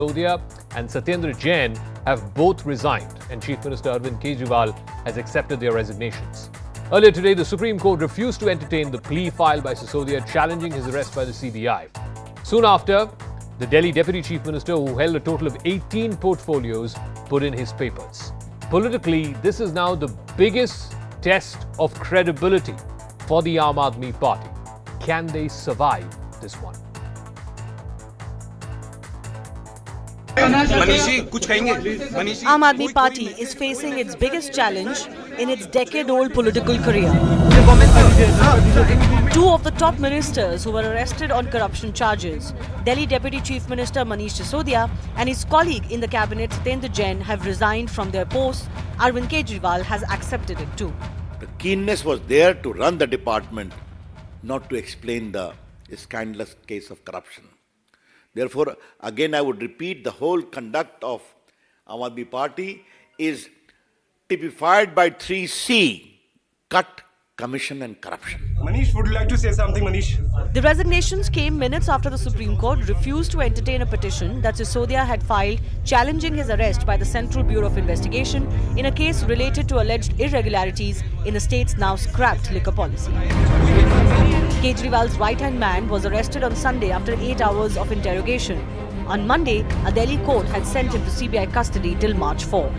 Sisodia and Satyendra Jain have both resigned, and Chief Minister Arvind Kejriwal has accepted their resignations. Earlier today, the Supreme Court refused to entertain the plea filed by Sisodia challenging his arrest by the CBI. Soon after, the Delhi Deputy Chief Minister, who held a total of 18 portfolios, put in his papers. Politically, this is now the biggest test of credibility for the Aam Aadmi Party. Can they survive this one? Aam Aadmi Party is facing its biggest challenge in its decade-old political career. Two of the top ministers who were arrested on corruption charges, Delhi Deputy Chief Minister Manish Sisodia and his colleague in the cabinet Satyendra Jain, have resigned from their posts. Arvind Kejriwal has accepted it too. The keenness was there to run the department, not to explain the scandalous case of corruption. Therefore, again I would repeat, the whole conduct of Aam Aadmi Party is typified by 3C: cut, commission and corruption. Manish, would you like to say something, Manish? The resignations came minutes after the Supreme Court refused to entertain a petition that Sisodia had filed challenging his arrest by the Central Bureau of Investigation in a case related to alleged irregularities in the state's now scrapped liquor policy. Kejriwal's right-hand man was arrested on Sunday after 8 hours of interrogation. On Monday, a Delhi court had sent him to CBI custody till March 4.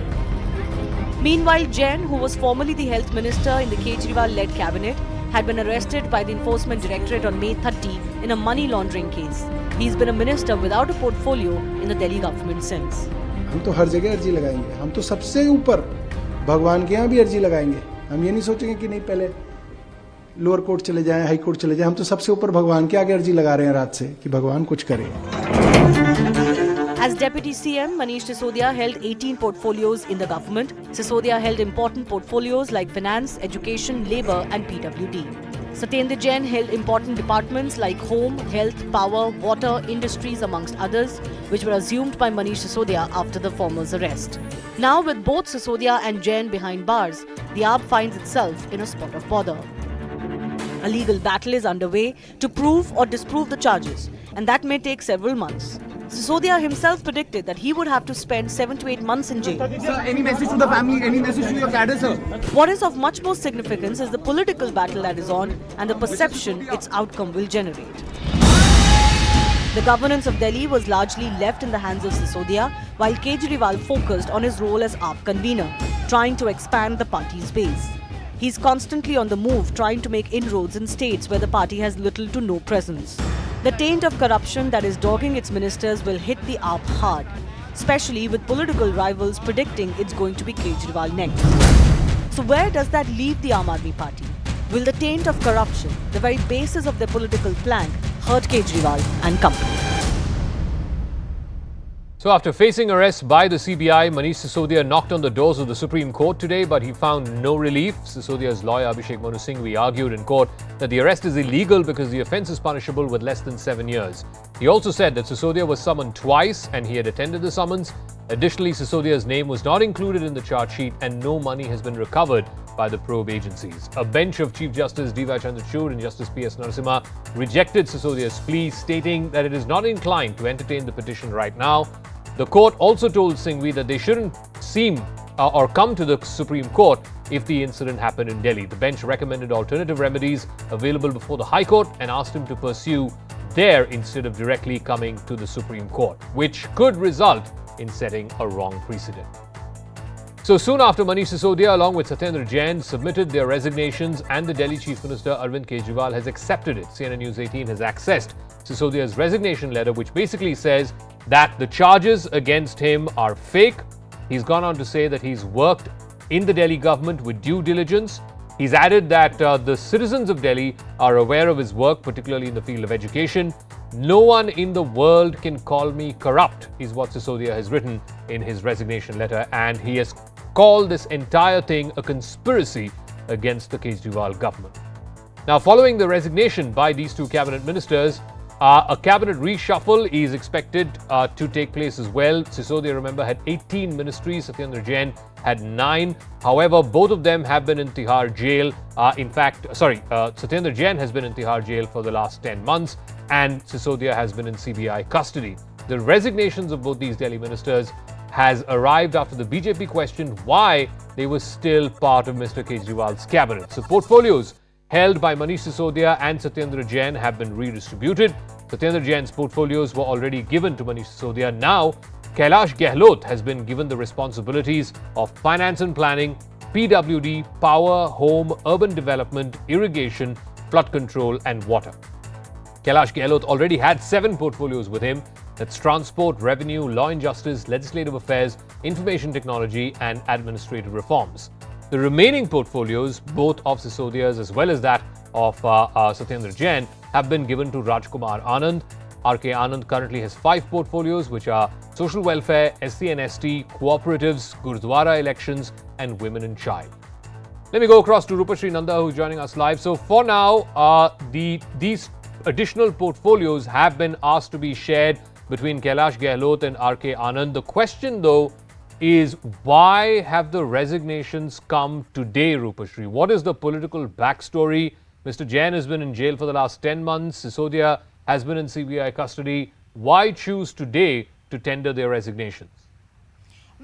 Meanwhile, Jain, who was formerly the health minister in the Kejriwal-led cabinet, had been arrested by the Enforcement Directorate on May 30 in a money laundering case. He's been a minister without a portfolio in the Delhi government since. हम तो हर जगह अर्जी लगाएंगे, हम तो सबसे ऊपर भगवान के यहाँ भी अर्जी लगाएंगे. हम ये नहीं सोचेंगे कि नहीं पहले लोअर कोर्ट चले जाएं, हाई कोर्ट चले जाएं. हम तो सबसे ऊपर भगवान के आगे अर्जी लगा रहे हैं रात से कि भगवान कुछ करे. As Deputy CM, Manish Sisodia held 18 portfolios in the government. Sisodia held important portfolios like finance, education, labour and PWD. Satyendra Jain held important departments like home, health, power, water, industries amongst others, which were assumed by Manish Sisodia after the former's arrest. Now with both Sisodia and Jain behind bars, the AAP finds itself in a spot of bother. A legal battle is underway to prove or disprove the charges, and that may take several months. Sisodia himself predicted that he would have to spend 7 to 8 months in jail. Sir, any message to the family, any message to your cadre, sir? What is of much more significance is the political battle that is on and the perception its outcome will generate. The governance of Delhi was largely left in the hands of Sisodia, while Kejriwal focused on his role as AAP convener, trying to expand the party's base. He's constantly on the move, trying to make inroads in states where the party has little to no presence. The taint of corruption that is dogging its ministers will hit the AAP hard, especially with political rivals predicting it's going to be Kejriwal next. So where does that leave the Aam Aadmi Party? Will the taint of corruption, the very basis of their political plank, hurt Kejriwal and company? So after facing arrest by the CBI, Manish Sisodia knocked on the doors of the Supreme Court today, but he found no relief. Sisodia's lawyer Abhishek Manu Singhvi argued in court that the arrest is illegal because the offence is punishable with less than 7 years. He also said that Sisodia was summoned twice and he had attended the summons. Additionally, Sisodia's name was not included in the charge sheet and no money has been recovered by the probe agencies. A bench of Chief Justice D.Y. Chandrachud and Justice P.S. Narasimha rejected Sisodia's plea, stating that it is not inclined to entertain the petition right now. The court also told Singhvi that they shouldn't or come to the Supreme Court if the incident happened in Delhi. The bench recommended alternative remedies available before the High Court and asked him to pursue there instead of directly coming to the Supreme Court, which could result in setting a wrong precedent. So soon after, Manish Sisodia along with Satyendra Jain submitted their resignations and the Delhi Chief Minister Arvind Kejriwal has accepted it. CNN News18 has accessed Sisodia's resignation letter, which basically says that the charges against him are fake. He's gone on to say that he's worked in the Delhi government with due diligence. He's added that the citizens of Delhi are aware of his work, particularly in the field of education. No one in the world can call me corrupt, is what Sisodia has written in his resignation letter, and he has called this entire thing a conspiracy against the Kejriwal government. Now, following the resignation by these two cabinet ministers, a cabinet reshuffle is expected to take place as well. Sisodia, remember, had 18 ministries. Satyendra Jain had 9. However, both of them have been in Tihar jail. Satyendra Jain has been in Tihar jail for the last 10 months and Sisodia has been in CBI custody. The resignations of both these Delhi ministers has arrived after the BJP questioned why they were still part of Mr. Kejriwal's cabinet. So portfolios held by Manish Sisodia and Satyendra Jain have been redistributed. Satyendra Jain's portfolios were already given to Manish Sisodia. Now, Kailash Gehlot has been given the responsibilities of finance and planning, PWD, power, home, urban development, irrigation, flood control and water. Kailash Gehlot already had 7 portfolios with him. That's transport, revenue, law and justice, legislative affairs, information technology and administrative reforms. The remaining portfolios, both of Sisodia's as well as that of Satyendra Jain, have been given to Rajkumar Anand. RK Anand currently has 5 portfolios, which are social welfare, SC and ST, cooperatives, Gurdwara elections, and women and child. Let me go across to Rupashri Nanda, who's joining us live. So for now, these additional portfolios have been asked to be shared between Kailash Gehlot and RK Anand. The question, though, is why have the resignations come today, Rupashri? What is the political backstory? Mr. Jain has been in jail for the last 10 months. Sisodia has been in CBI custody. Why choose today to tender their resignations?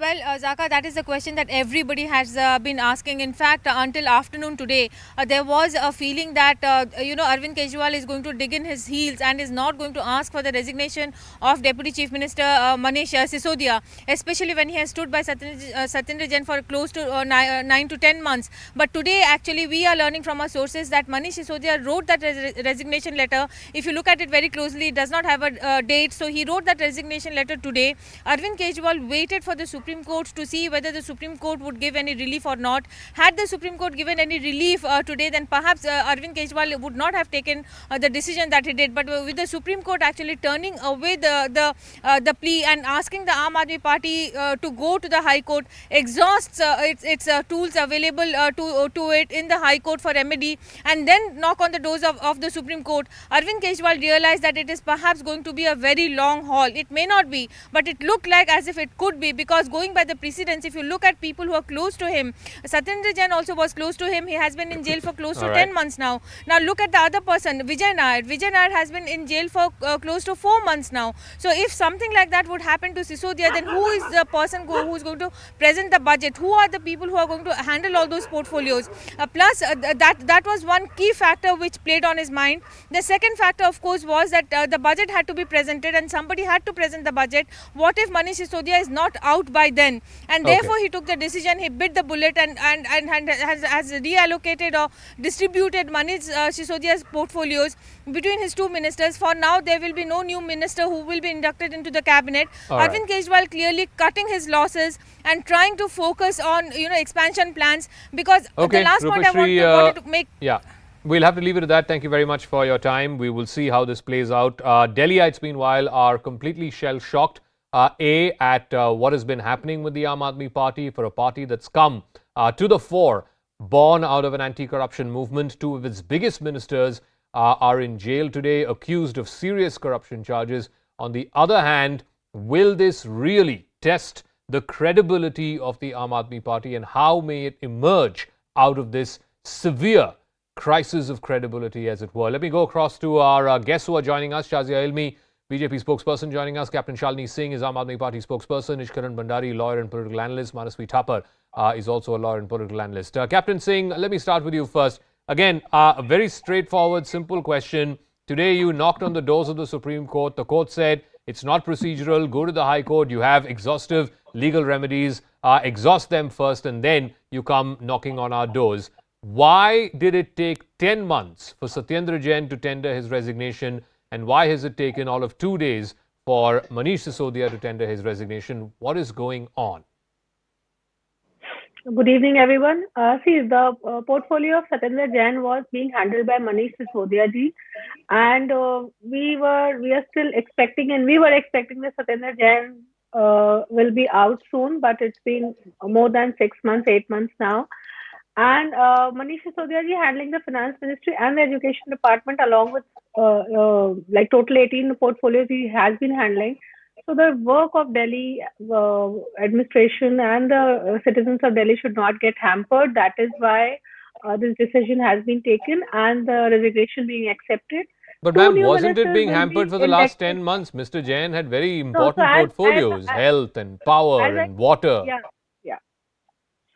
Well, Zaka, that is the question that everybody has been asking. In fact, until afternoon today, there was a feeling that, Arvind Kejriwal is going to dig in his heels and is not going to ask for the resignation of Deputy Chief Minister Manish Sisodia, especially when he has stood by Satyendra Jain for close to 9 to 10 months. But today, actually, we are learning from our sources that Manish Sisodia wrote that resignation letter. If you look at it very closely, it does not have a date. So he wrote that resignation letter today. Arvind Kejriwal waited for the Supreme Court to see whether the Supreme Court would give any relief or not. Had the Supreme Court given any relief today, then perhaps Arvind Kejriwal would not have taken the decision that he did. But with the Supreme Court actually turning away the plea and asking the Aam Aadmi Party to go to the High Court, exhausts its tools available to it in the High Court for remedy, and then knock on the doors of the Supreme Court, Arvind Kejriwal realized that it is perhaps going to be a very long haul. It may not be, but it looked like as if it could be, because going by the precedents, if you look at people who are close to him, Satyendra Jain also was close to him. He has been in jail for close to 10 months now. Now look at the other person, Vijay Nair. Vijay Nair has been in jail for close to 4 months now. So if something like that would happen to Sisodia, then who is the person who is going to present the budget? Who are the people who are going to handle all those portfolios? Plus, that was one key factor which played on his mind. The second factor, of course, was that the budget had to be presented and somebody had to present the budget. What if Manish Sisodia is not out by then? And therefore, he took the decision, he bit the bullet and has reallocated or distributed Manish Sisodia's portfolios between his 2 ministers. For now, there will be no new minister who will be inducted into the cabinet. Arvind Kejriwal clearly cutting his losses and trying to focus on expansion plans, because the last point I wanted to make. Yeah. We'll have to leave it at that. Thank you very much for your time. We will see how this plays out. Delhiites, meanwhile, are completely shell-shocked. At what has been happening with the Aam Aadmi Party, for a party that's come to the fore, born out of an anti-corruption movement. 2 of its biggest ministers are in jail today, accused of serious corruption charges. On the other hand, will this really test the credibility of the Aam Aadmi Party, and how may it emerge out of this severe crisis of credibility, as it were? Let me go across to our guests who are joining us. Shazia Ilmi, BJP spokesperson, joining us. Captain Shalini Singh is Aam Aadmi Party spokesperson. Ishkaran Bhandari, lawyer and political analyst. Manasvi Thapar is also a lawyer and political analyst. Captain Singh, let me start with you first. Again, a very straightforward, simple question. Today you knocked on the doors of the Supreme Court. The court said it's not procedural. Go to the High Court. You have exhaustive legal remedies. Exhaust them first, and then you come knocking on our doors. Why did it take 10 months for Satyendra Jain to tender his resignation? And why has it taken all of 2 days for Manish Sisodia to tender his resignation? What is going on? Good evening, everyone. See, the portfolio of Satyendra Jain was being handled by Manish Sisodia ji, and we are still expecting, and we were expecting that Satyendra Jain will be out soon, but it's been more than 6 months, 8 months now. And Manish Sisodia ji handling the finance ministry and the education department, along with like total 18 portfolios he has been handling. So the work of Delhi administration and the citizens of Delhi should not get hampered. That is why this decision has been taken and the resignation being accepted. But two ma'am, new wasn't it ministers being will hampered be for the last elected. 10 months? Mr. Jain had very No, so important portfolios, health and power as I, and water. yeah, yeah.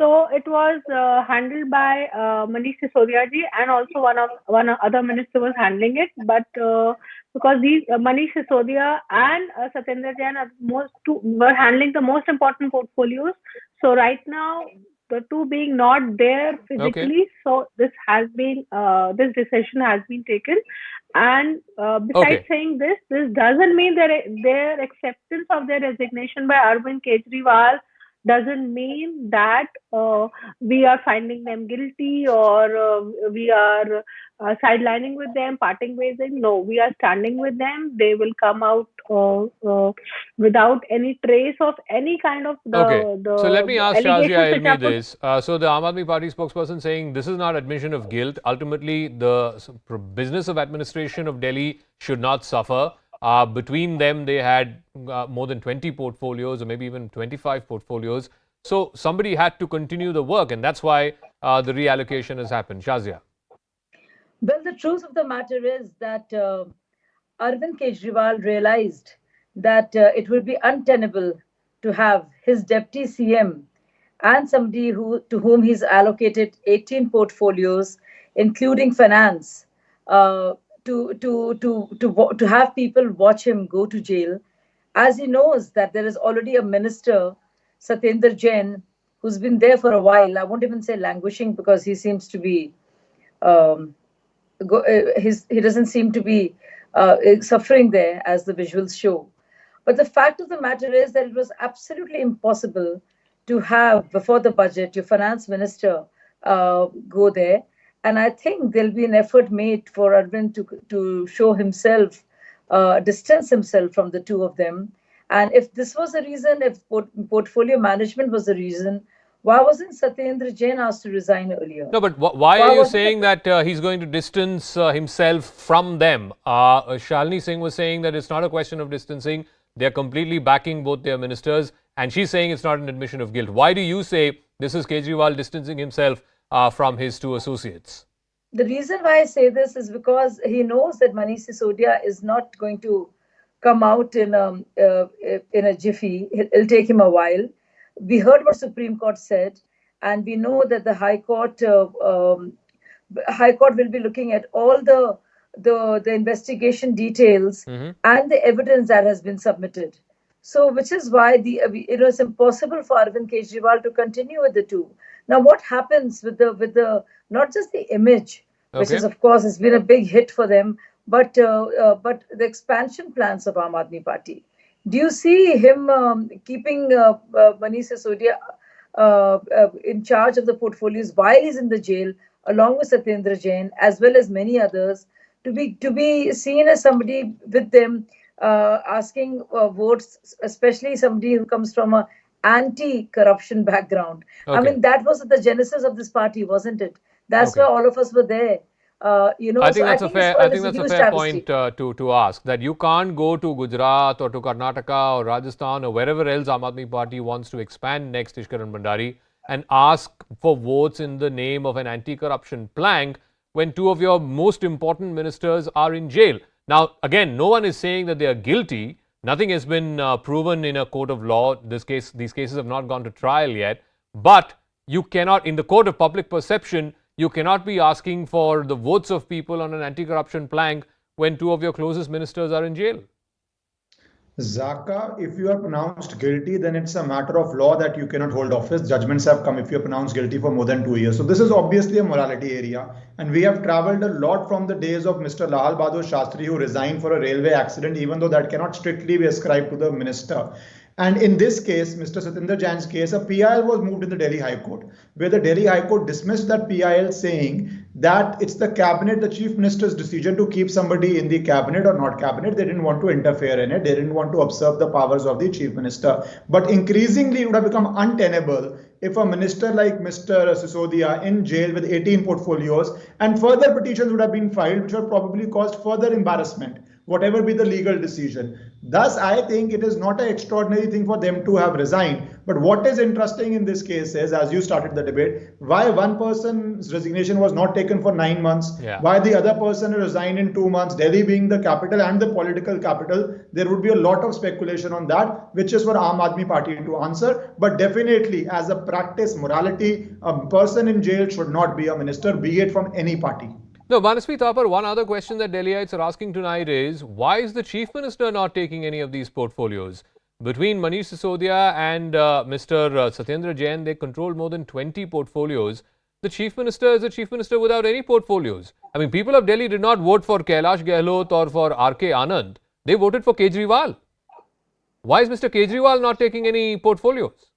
So it was handled by Manish Sisodia ji, and also one other minister was handling it. But because these Manish Sisodia and Satyendra Jain are were handling the most important portfolios. So right now, the two being not there Okay. physically, so this decision has been taken. And besides Okay. saying this doesn't mean their acceptance of their resignation by Arvind Kejriwal doesn't mean that we are finding them guilty, or we are sidelining with them, parting ways. No, we are standing with them. They will come out without any trace of any kind of Okay. So let me the ask allegations Shazia which Ilmi are put. this. So the Aam Aadmi Party spokesperson saying this is not admission of guilt. Ultimately, the business of administration of Delhi should not suffer. Between them, they had more than 20 portfolios or maybe even 25 portfolios. So somebody had to continue the work, and that's why the reallocation has happened. Shazia. Well, the truth of the matter is that Arvind Kejriwal realized that it would be untenable to have his deputy CM and somebody to whom he's allocated 18 portfolios, including finance, to have people watch him go to jail, as he knows that there is already a minister, Satyendra Jain, who's been there for a while. I won't even say languishing, because he seems to be he doesn't seem to be suffering there, as the visuals show. But the fact of the matter is that it was absolutely impossible to have, before the budget, your finance minister go there. And I think there'll be an effort made for Arvind to show himself, distance himself from the two of them. And if this was the reason, if portfolio management was the reason, why wasn't Satyendra Jain asked to resign earlier? No, but why are you saying that he's going to distance himself from them? Shalini Singh was saying that it's not a question of distancing. They're completely backing both their ministers, and she's saying it's not an admission of guilt. Why do you say this is Kejriwal distancing himself from his two associates? The reason why I say this is because he knows that Manish Sisodia is not going to come out in a jiffy. It'll take him a while. We heard what Supreme Court said, and we know that the High Court will be looking at all the investigation details and the evidence that has been submitted. So, which is why it was impossible for Arvind Kejriwal to continue with the two. Now, what happens with the not just the image, which is of course has been a big hit for them, but the expansion plans of Aam Aadmi Party. Do you see him keeping Manish Sisodia in charge of the portfolios while he's in the jail, along with Satyendra Jain, as well as many others, to be seen as somebody with them asking votes, especially somebody who comes from a anti-corruption background? I mean, that was the genesis of this party, wasn't it? That's why all of us were there. I think that's a fair point to ask, that you can't go to Gujarat or to Karnataka or Rajasthan or wherever else Aam Aadmi Party wants to expand next, Ishkaran Bhandari, and ask for votes in the name of an anti-corruption plank when two of your most important ministers are in jail. Now, again, no one is saying that they are guilty. Nothing has been proven in a court of law. These cases have not gone to trial yet. But you cannot, in the court of public perception, you cannot be asking for the votes of people on an anti-corruption plank when two of your closest ministers are in jail. Zaka, if you are pronounced guilty, then it's a matter of law that you cannot hold office. Judgments have come if you are pronounced guilty for more than 2 years. So this is obviously a morality area. And we have traveled a lot from the days of Mr. Lal Bahadur Shastri, who resigned for a railway accident, even though that cannot strictly be ascribed to the minister. And in this case, Mr. Satyendra Jain's case, a PIL was moved in the Delhi High Court, where the Delhi High Court dismissed that PIL, saying that it's the cabinet, the chief minister's decision to keep somebody in the cabinet or not cabinet. They didn't want to interfere in it. They didn't want to usurp the powers of the chief minister. But increasingly, it would have become untenable if a minister like Mr. Sisodia in jail with 18 portfolios, and further petitions would have been filed, which would have probably caused further embarrassment. whatever be the legal decision. Thus, I think it is not an extraordinary thing for them to have resigned. But what is interesting in this case is, as you started the debate, why one person's resignation was not taken for 9 months, why the other person resigned in 2 months, Delhi being the capital and the political capital. There would be a lot of speculation on that, which is for Aam Aadmi Party to answer. But definitely, as a practice, morality, a person in jail should not be a minister, be it from any party. No, Manasvi Thapar, one other question that Delhiites are asking tonight is, why is the Chief Minister not taking any of these portfolios? Between Manish Sisodia and Mr. Satyendra Jain, they control more than 20 portfolios. The Chief Minister is a Chief Minister without any portfolios. I mean, people of Delhi did not vote for Kailash Gehlot or for R.K. Anand. They voted for Kejriwal. Why is Mr. Kejriwal not taking any portfolios?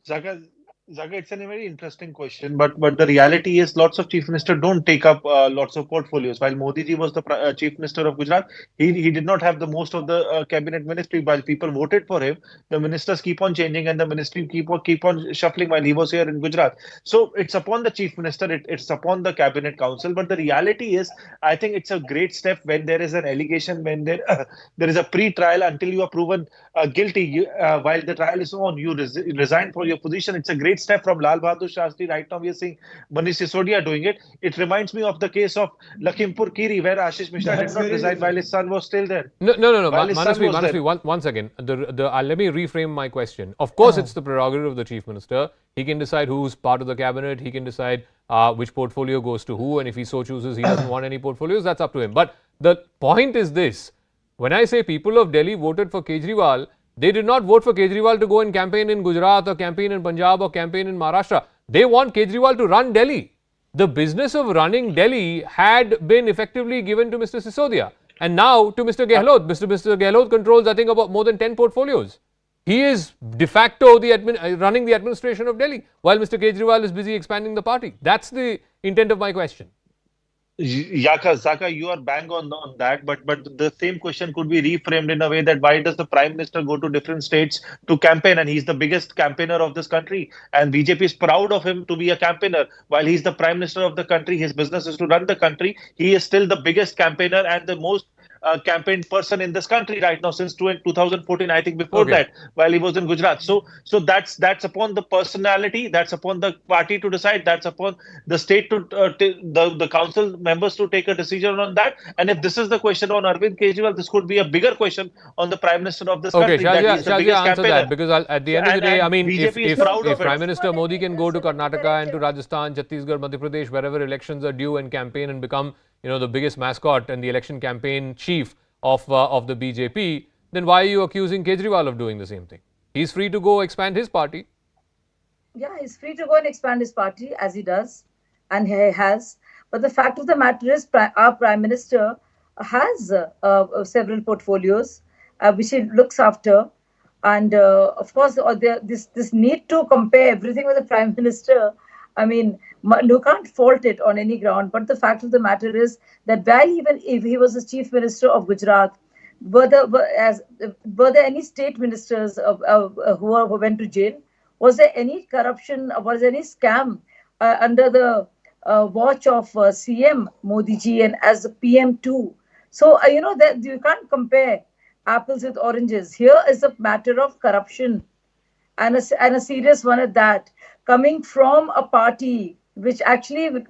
Zaga, it's a very interesting question, but the reality is lots of chief ministers don't take up lots of portfolios. While Modi ji was the chief minister of Gujarat, he did not have the most of the cabinet ministry. While people voted for him, the ministers keep on changing and the ministry keep on shuffling while he was here in Gujarat. So it's upon the chief minister, it's upon the cabinet council. But the reality is, I think it's a great step when there is an allegation, when there is a pre-trial until you are proven guilty. While the trial is on, you resign for your position. It's a great step from Lal Bahadur Shastri. Right now we are seeing Manish Sisodia doing it. It reminds me of the case of Lakhimpur Kiri, where Ashish Mishra did not resign while his son was still there. No. Manasvi, once again, let me reframe my question. Of course, it's the prerogative of the Chief Minister. He can decide who's part of the cabinet. He can decide which portfolio goes to who. And if he so chooses, he doesn't want any portfolios, that's up to him. But the point is this. When I say people of Delhi voted for Kejriwal, they did not vote for Kejriwal to go and campaign in Gujarat or campaign in Punjab or campaign in Maharashtra. They want Kejriwal to run Delhi. The business of running Delhi had been effectively given to Mr. Sisodia and now to Mr. Gehlot. Mr. Gehlot controls, I think, about more than 10 portfolios. He is de facto running the administration of Delhi while Mr. Kejriwal is busy expanding the party. That's the intent of my question. Zaka, you are bang on that, but the same question could be reframed in a way that why does the Prime Minister go to different states to campaign, and he's the biggest campaigner of this country, and BJP is proud of him to be a campaigner. While he's the Prime Minister of the country, his business is to run the country. He is still the biggest campaigner and the most campaigned person in this country right now since 2014, I think before that, while he was in Gujarat. So that's upon the personality, that's upon the party to decide, that's upon the state to the council members to take a decision on that. And if this is the question on Arvind Kejriwal, this could be a bigger question on the Prime Minister of this country. Shazia, answer that, because at the end of the day, I mean, if Prime Minister Modi can go to Karnataka and to Rajasthan, Chhattisgarh, Madhya Pradesh, wherever elections are due, and campaign and become the biggest mascot and the election campaign chief of the BJP, then why are you accusing Kejriwal of doing the same thing? He's free to go expand his party. Yeah, he's free to go and expand his party as he does, and he has. But the fact of the matter is, our Prime Minister has several portfolios which he looks after, and of course, this need to compare everything with the Prime Minister. I mean, you can't fault it on any ground. But the fact of the matter is that while even if he was the Chief Minister of Gujarat, were there any state ministers who went to jail? Was there any corruption? Was there any scam under the watch of CM Modi ji and as the PM too? So, that you can't compare apples with oranges. Here is a matter of corruption, and a serious one at that, coming from a party which actually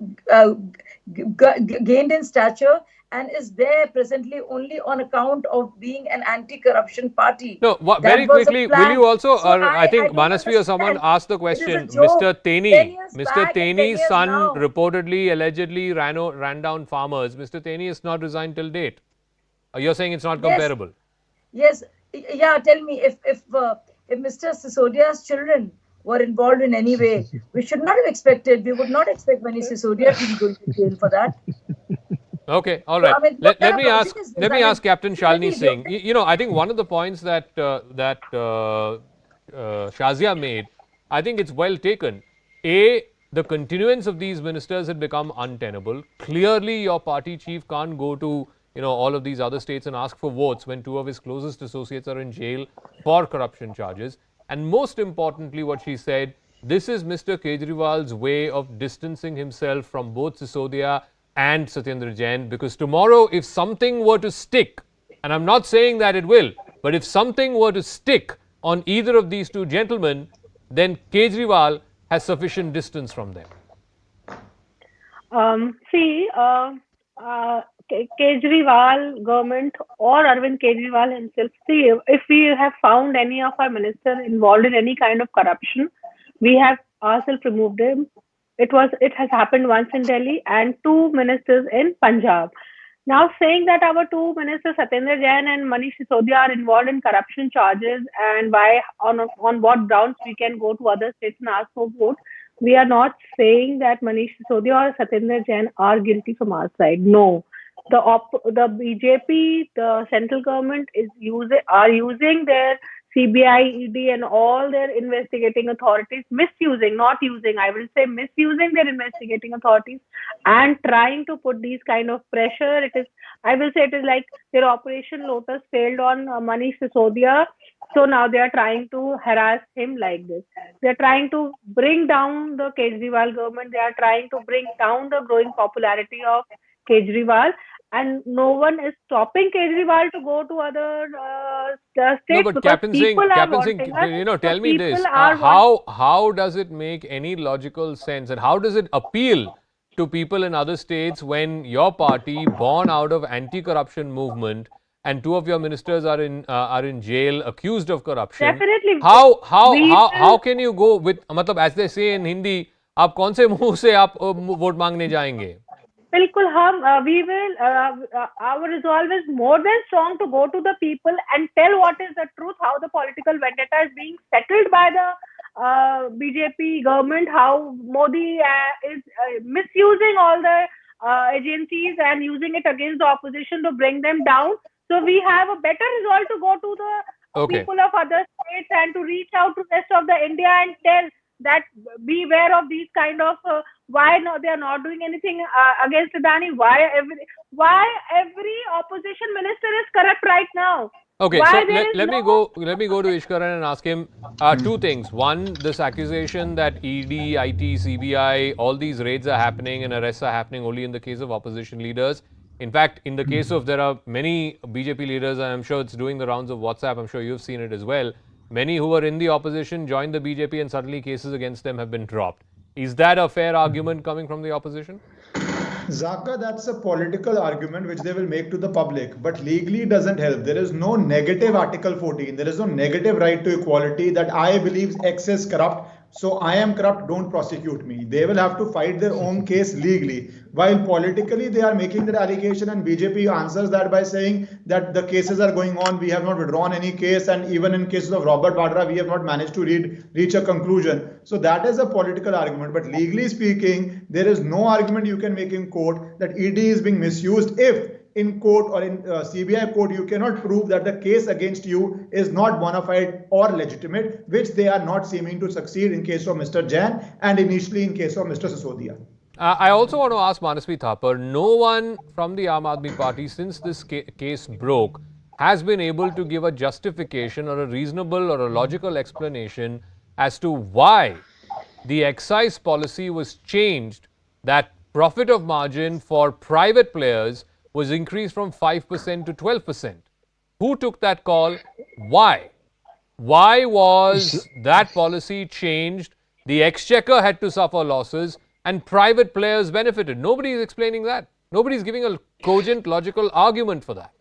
gained in stature and is there presently only on account of being an anti-corruption party. No, very quickly, will you also, I think Manasvi or someone asked the question, Mr. Teni's son reportedly, allegedly ran down farmers. Mr. Teni is not resigned till date. You're saying it's not comparable? Yes. Yeah, tell me, if Mr. Sisodia's children were involved in any way, we should not have expected, we would not expect Manish Sisodia to be going to jail for that. Okay, all right. So, I mean, let me ask Captain Shalini Singh. I think one of the points that Shazia made, I think it's well taken. A, the continuance of these ministers had become untenable. Clearly, your party chief can't go to all of these other states and ask for votes when two of his closest associates are in jail for corruption charges. And most importantly, what she said, this is Mr. Kejriwal's way of distancing himself from both Sisodia and Satyendra Jain, because tomorrow if something were to stick, and I'm not saying that it will, but if something were to stick on either of these two gentlemen, then Kejriwal has sufficient distance from them. Kejriwal government or Arvind Kejriwal himself, see, if we have found any of our ministers involved in any kind of corruption, we have ourselves removed him. It has happened once in Delhi and 2 ministers in Punjab. Now saying that our 2 ministers, Satyendra Jain and Manish Sisodia, are involved in corruption charges, and why on what grounds we can go to other states and ask for vote, we are not saying that Manish Sisodia or Satyendra Jain are guilty from our side. No, the BJP, the central government are using their CBI, ED and all their investigating authorities, misusing, not using, I will say misusing their investigating authorities and trying to put these kind of pressure. I will say it is like their Operation Lotus failed on Manish Sisodia. So now they are trying to harass him like this. They are trying to bring down the Kejriwal government. They are trying to bring down the growing popularity of Kejriwal. And no one is stopping Kejriwal to go to other states. No, but Captain Singh, tell me this. How does it make any logical sense, and how does it appeal to people in other states when your party, born out of anti-corruption movement, and 2 of your ministers are in jail accused of corruption? Definitely. How can you go with, मतलब as they say in Hindi, आप कौन से मुंह से आप vote मांगने जाएंगे? बिल्कुल we will our resolve is more than strong to go to the people and tell what is the truth, how the political vendetta is being settled by the BJP government, how Modi is misusing all the agencies and using it against the opposition to bring them down. So we have a better resolve to go to the people of other states and to reach out to the rest of the India and tell that beware of these kind of why they are not doing anything against Adani. Why every opposition minister is corrupt right now? Okay, so let me go to Ishkaran and ask him 2 things. One, this accusation that ED, IT, CBI, all these raids are happening and arrests are happening only in the case of opposition leaders. In fact, in the case of, there are many BJP leaders, and I'm sure it's doing the rounds of WhatsApp, I'm sure you've seen it as well. Many who were in the opposition joined the BJP and suddenly cases against them have been dropped. Is that a fair argument coming from the opposition? Zaka, that's a political argument which they will make to the public, but legally doesn't help. There is no negative Article 14. There is no negative right to equality that I believe X is corrupt, so I am corrupt, don't prosecute me. They will have to fight their own case legally. While politically they are making that allegation, and BJP answers that by saying that the cases are going on, we have not withdrawn any case, and even in cases of Robert Vadra, we have not managed to reach a conclusion. So that is a political argument, but legally speaking, there is no argument you can make in court that ED is being misused if in court or in CBI court you cannot prove that the case against you is not bona fide or legitimate, which they are not seeming to succeed in case of Mr. Jain and initially in case of Mr. Sisodia. I also want to ask Manasvi Thapar, no one from the Aam Aadmi Party since this case broke has been able to give a justification or a reasonable or a logical explanation as to why the excise policy was changed, that profit of margin for private players was increased from 5% to 12%. Who took that call? Why? Why was that policy changed? The exchequer had to suffer losses and private players benefited. Nobody is explaining that. Nobody is giving a cogent, logical argument for that.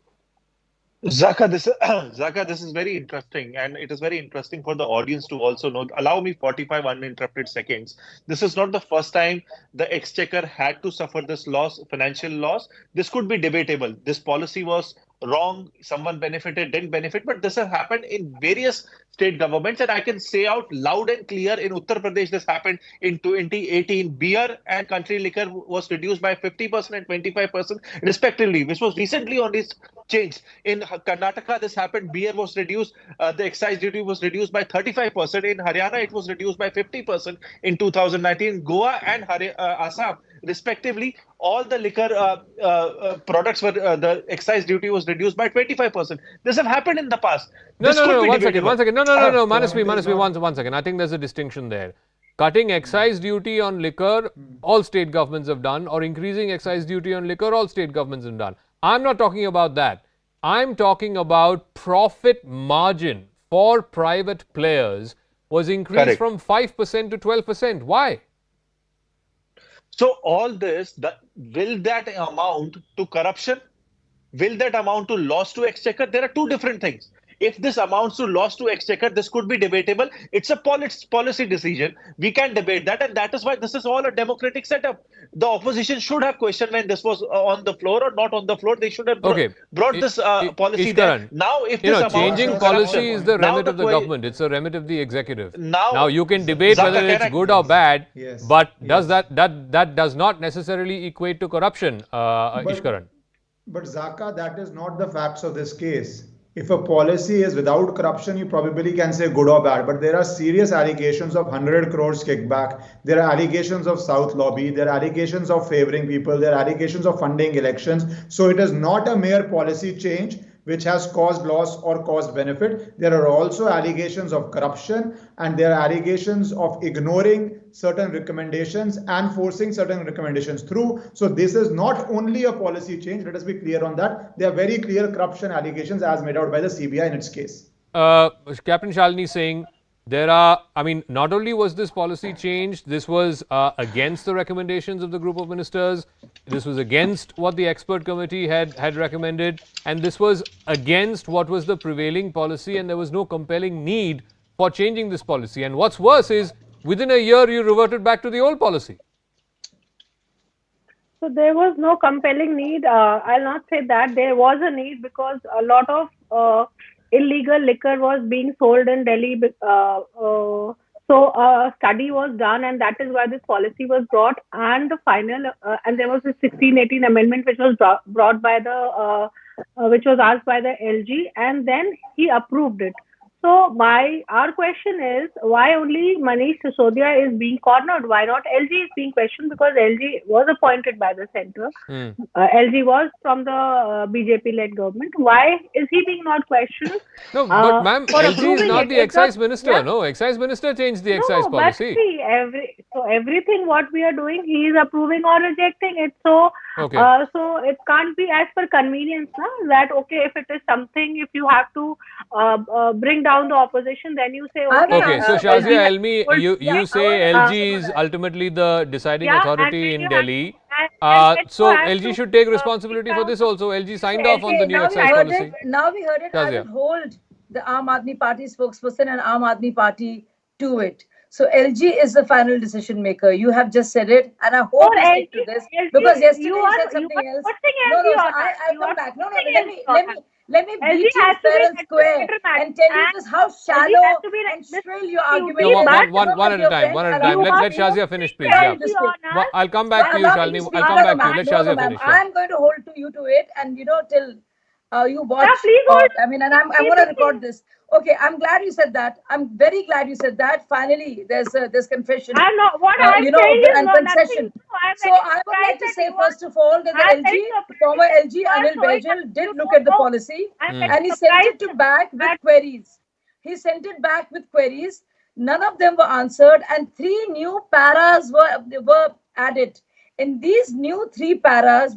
Zaka, this is very interesting, and it is very interesting for the audience to also know. Allow me 45 uninterrupted seconds. This is not the first time the exchequer had to suffer this loss, financial loss. This could be debatable. This policy was wrong, someone benefited, didn't benefit, but this has happened in various state governments, and I can say out loud and clear, in Uttar Pradesh this happened in 2018. Beer and country liquor was reduced by 50% and 25% respectively, which was recently only changed. In Karnataka this happened, beer was reduced, the excise duty was reduced by 35%. In Haryana it was reduced by 50% in 2019. Goa and Assam respectively, all the liquor products were the excise duty was reduced by 25%. This have happened in the past. No, one second. No, Manasvi, one second. I think there's a distinction there. Cutting excise duty on liquor, all state governments have done, or increasing excise duty on liquor, all state governments have done. I'm not talking about that. I'm talking about profit margin for private players was increased from 5% to 12%. Why? So all this, will that amount to corruption? Will that amount to loss to exchequer? There are two different things. If this amounts to loss to exchequer, this could be debatable. It's a policy decision. We can debate that, and that is why this is all a democratic setup. The opposition should have questioned when this was on the floor or not on the floor. They should have brought this policy there. Now, if this changing policy is the remit of the government. It's a remit of the executive. Now you can debate whether it's good or bad, but does that does not necessarily equate to corruption, Ishkaran? But Zaka, that is not the facts of this case. If a policy is without corruption, you probably can say good or bad, but there are serious allegations of 100 crores kickback. There are allegations of South lobby. There are allegations of favoring people. There are allegations of funding elections. So it is not a mere policy change which has caused loss or caused benefit. There are also allegations of corruption, and there are allegations of ignoring certain recommendations and forcing certain recommendations through. So this is not only a policy change. Let us be clear on that. There are very clear corruption allegations as made out by the CBI in its case. Captain Shalini saying there are, not only was this policy changed, this was against the recommendations of the group of ministers, this was against what the expert committee had recommended, and this was against what was the prevailing policy, and there was no compelling need for changing this policy. And what's worse is, within a year, you reverted back to the old policy. So there was no compelling need. I'll not say that. There was a need because a lot of illegal liquor was being sold in Delhi. So a study was done, and that is why this policy was brought. And the final, and there was a 1618 amendment which was brought by the, which was asked by the LG, and then he approved it. So our question is, why only Manish Sisodia is being cornered? Why not LG is being questioned? Because LG was appointed by the centre. LG was from the BJP-led government. Why is he being not questioned? No, but ma'am, LG is not the excise minister. Yeah. No, excise minister changed the excise policy. But see, everything what we are doing, he is approving or rejecting it. So, so it can't be as per convenience, no? That if it is something, if you have to bring down the opposition, then you say okay. So Shazia Elmi, you say LG is ultimately the deciding authority in Delhi. So LG should take responsibility for this also. LG signed off on the new excise policy. Now we heard it. I will hold the Aam Aadmi Party spokesperson and Aam Aadmi Party to it. So LG is the final decision maker. You have just said it, and I hope you stick to this because yesterday you said something else. No, I'll come back. No, let me beat you fair and square and tell you just how shallow and shrill your argument is. One at a time. Let Shazia finish, please. Yeah. I'll come back to you, Shalini. I'll come back to you. Let Shazia finish. I'm going to hold you to it, and till you watch. And I'm going to record this. Okay, I'm glad you said that. I'm very glad you said that. Finally, there's confession. I'm not what I'm saying is and concession. So I would like to say first of all that the former LG Anil Baijal did look at the policy and he sent it back with queries. He sent it back with queries. None of them were answered, and 3 new paras were added. In these new 3 paras,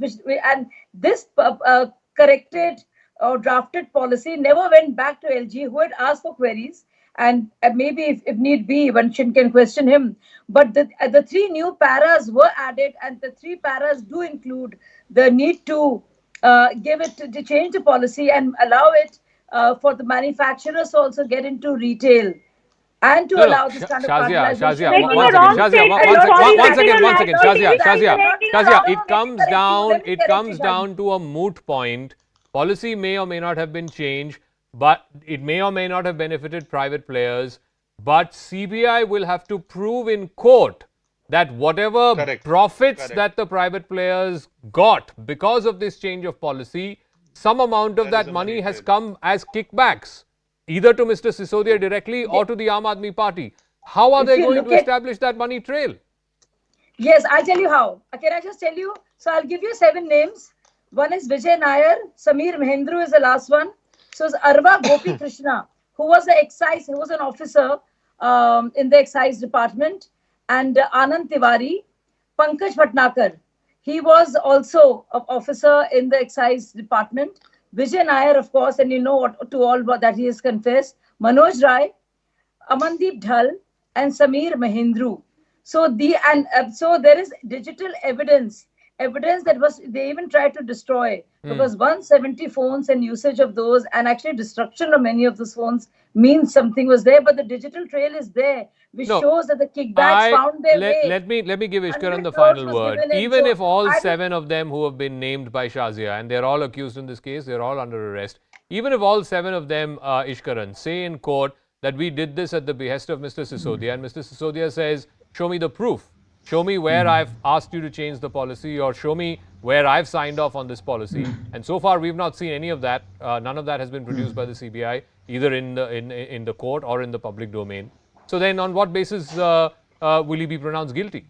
this corrected or drafted policy never went back to LG, who had asked for queries, and maybe if need be, one can question him. But the 3 new paras were added, and the 3 paras do include the need to to change the policy and allow it for the manufacturers to also get into retail. And to allow this kind of Shazia, one second. Shazia, it comes down to a moot point. Policy may or may not have been changed, but it may or may not have benefited private players. But CBI will have to prove in court that whatever profits that the private players got because of this change of policy, some amount of that money has come as kickbacks, either to Mr. Sisodia directly or to the Aam Aadmi Party. How are they going to establish that money trail? Yes, I'll tell you how. Can I just tell you? So I'll give you 7 names. One is Vijay Nair, Samir Mahendru is the last one. So it's Arva Gopi Krishna, who was the excise, who was an officer in the excise department. and Anand Tiwari, Pankaj Bhatnagar. He was also an officer in the excise department. Vijay Nair, of course, and you know what, to all that he has confessed. Manoj Rai, Amandeep Dhal, and Sameer Mahindru. So there is digital evidence that they even tried to destroy, because 170 phones and usage of those, and actually destruction of many of those phones, means something was there. But the digital trail is there, which shows that the kickbacks found their way. Let me give Ishkaran the final word. Even if all 7 of them who have been named by Shazia, and they're all accused in this case, they're all under arrest. Even if all 7 of them, Ishkaran, say in court that we did this at the behest of Mr. Sisodia, and Mr. Sisodia says, show me the proof. Show me where I've asked you to change the policy, or show me where I've signed off on this policy. And so far, we've not seen any of that. None of that has been produced by the CBI, either in the court or in the public domain. So then, on what basis will he be pronounced guilty?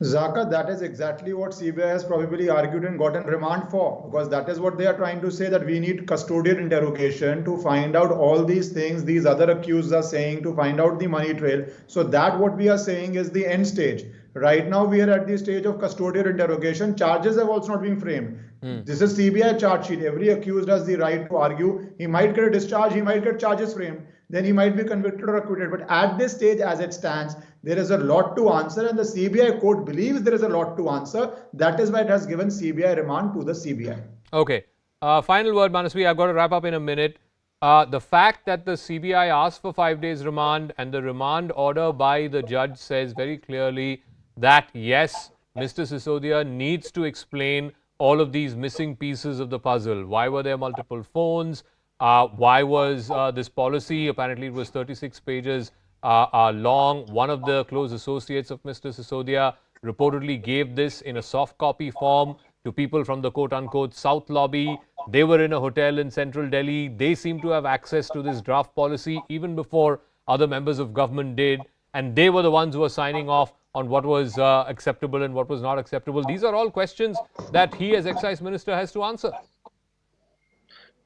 Zaka, that is exactly what CBI has probably argued and gotten remand for, because that is what they are trying to say, that we need custodial interrogation to find out all these things these other accused are saying, to find out the money trail. So that what we are saying is the end stage. Right now we are at the stage of custodial interrogation. Charges have also not been framed. This is CBI charge sheet. Every accused has the right to argue. He might get a discharge, he might get charges framed, then he might be convicted or acquitted. But at this stage, as it stands, there is a lot to answer, and the CBI court believes there is a lot to answer. That is why it has given CBI remand to the CBI. Okay. Final word, Manasvi. I've got to wrap up in a minute. The fact that the CBI asked for 5 days remand, and the remand order by the judge says very clearly that, yes, Mr. Sisodia needs to explain all of these missing pieces of the puzzle. Why were there multiple phones? Why was this policy, apparently it was 36 pages long. One of the close associates of Mr. Sisodia reportedly gave this in a soft copy form to people from the quote-unquote South Lobby. They were in a hotel in central Delhi. They seem to have access to this draft policy even before other members of government did. And they were the ones who were signing off on what was acceptable and what was not acceptable. These are all questions that he as excise minister has to answer.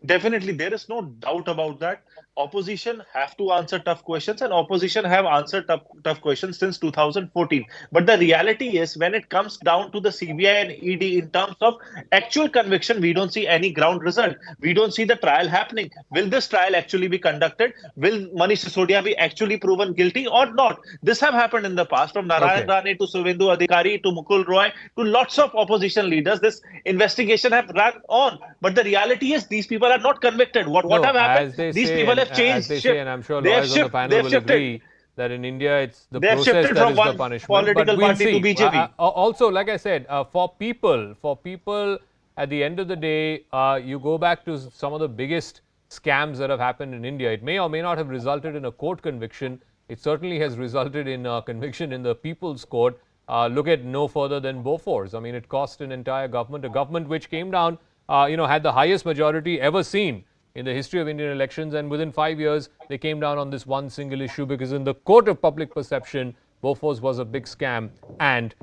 Definitely, there is no doubt about that. Opposition have to answer tough questions, and opposition have answered tough questions since 2014. But the reality is, when it comes down to the CBI and ED in terms of actual conviction, we don't see any ground result. We don't see the trial happening. Will this trial actually be conducted? Will Manish Sisodia be actually proven guilty or not? This have happened in the past, from Narayan Rane to Suvendu Adhikari to Mukul Roy to lots of opposition leaders. This investigation have run on. But the reality is, these people are not convicted. What have happened? These people have changed. As they say, and I'm sure lawyers on the panel will agree that in India, it's the process that is the punishment. Political party to BJP. Also, like I said, for people, at the end of the day, you go back to some of the biggest scams that have happened in India. It may or may not have resulted in a court conviction. It certainly has resulted in a conviction in the People's Court. Look at no further than Bofors. I mean, it cost an entire government, a government which came down, had the highest majority ever seen in the history of Indian elections, and within 5 years, they came down on this one single issue, because in the court of public perception, Bofors was a big scam, and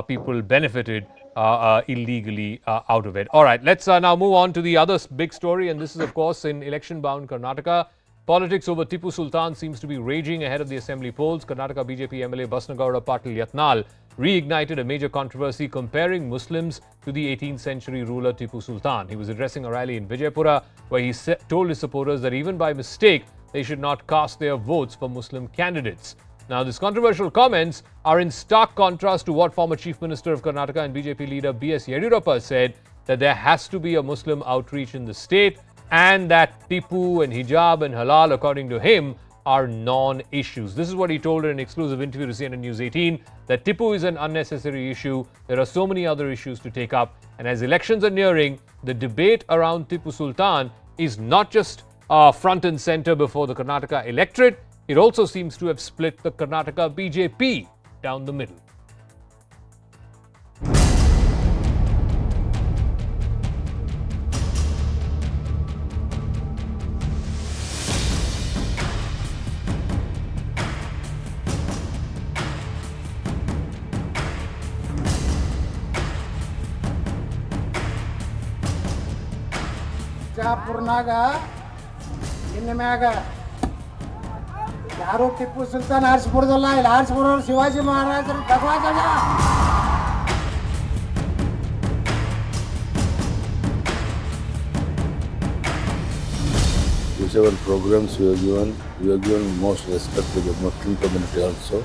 people benefited illegally out of it. All right, let's now move on to the other big story, and this is, of course, in election-bound Karnataka. Politics over Tipu Sultan seems to be raging ahead of the assembly polls. Karnataka BJP MLA Basnagowda Patil Yatnal reignited a major controversy comparing Muslims to the 18th century ruler Tipu Sultan. He was addressing a rally in Vijaypura where he told his supporters that even by mistake, they should not cast their votes for Muslim candidates. Now, these controversial comments are in stark contrast to what former Chief Minister of Karnataka and BJP leader B.S. Yediyurappa said, that there has to be a Muslim outreach in the state, and that Tipu and hijab and halal, according to him, are non-issues. This is what he told in an exclusive interview to CNN News 18, that Tipu is an unnecessary issue. There are so many other issues to take up. And as elections are nearing, the debate around Tipu Sultan is not just front and center before the Karnataka electorate, it also seems to have split the Karnataka BJP down the middle. Purnaga in the Maga ಯಾರು ಟಿಪ್ಪು ಸುಲ್ತಾನ್ ಆರಿಸ್ಬಿಡ್ದಲ್ಲ, ಇಲ್ಲಿ ಆರಿಸ್ಬಿಡೋರು ಶಿವಾಜಿ ಮಹಾರಾಜರು ಭಗವಾನ್. Whichever programs we have given most respect to the Muslim community also.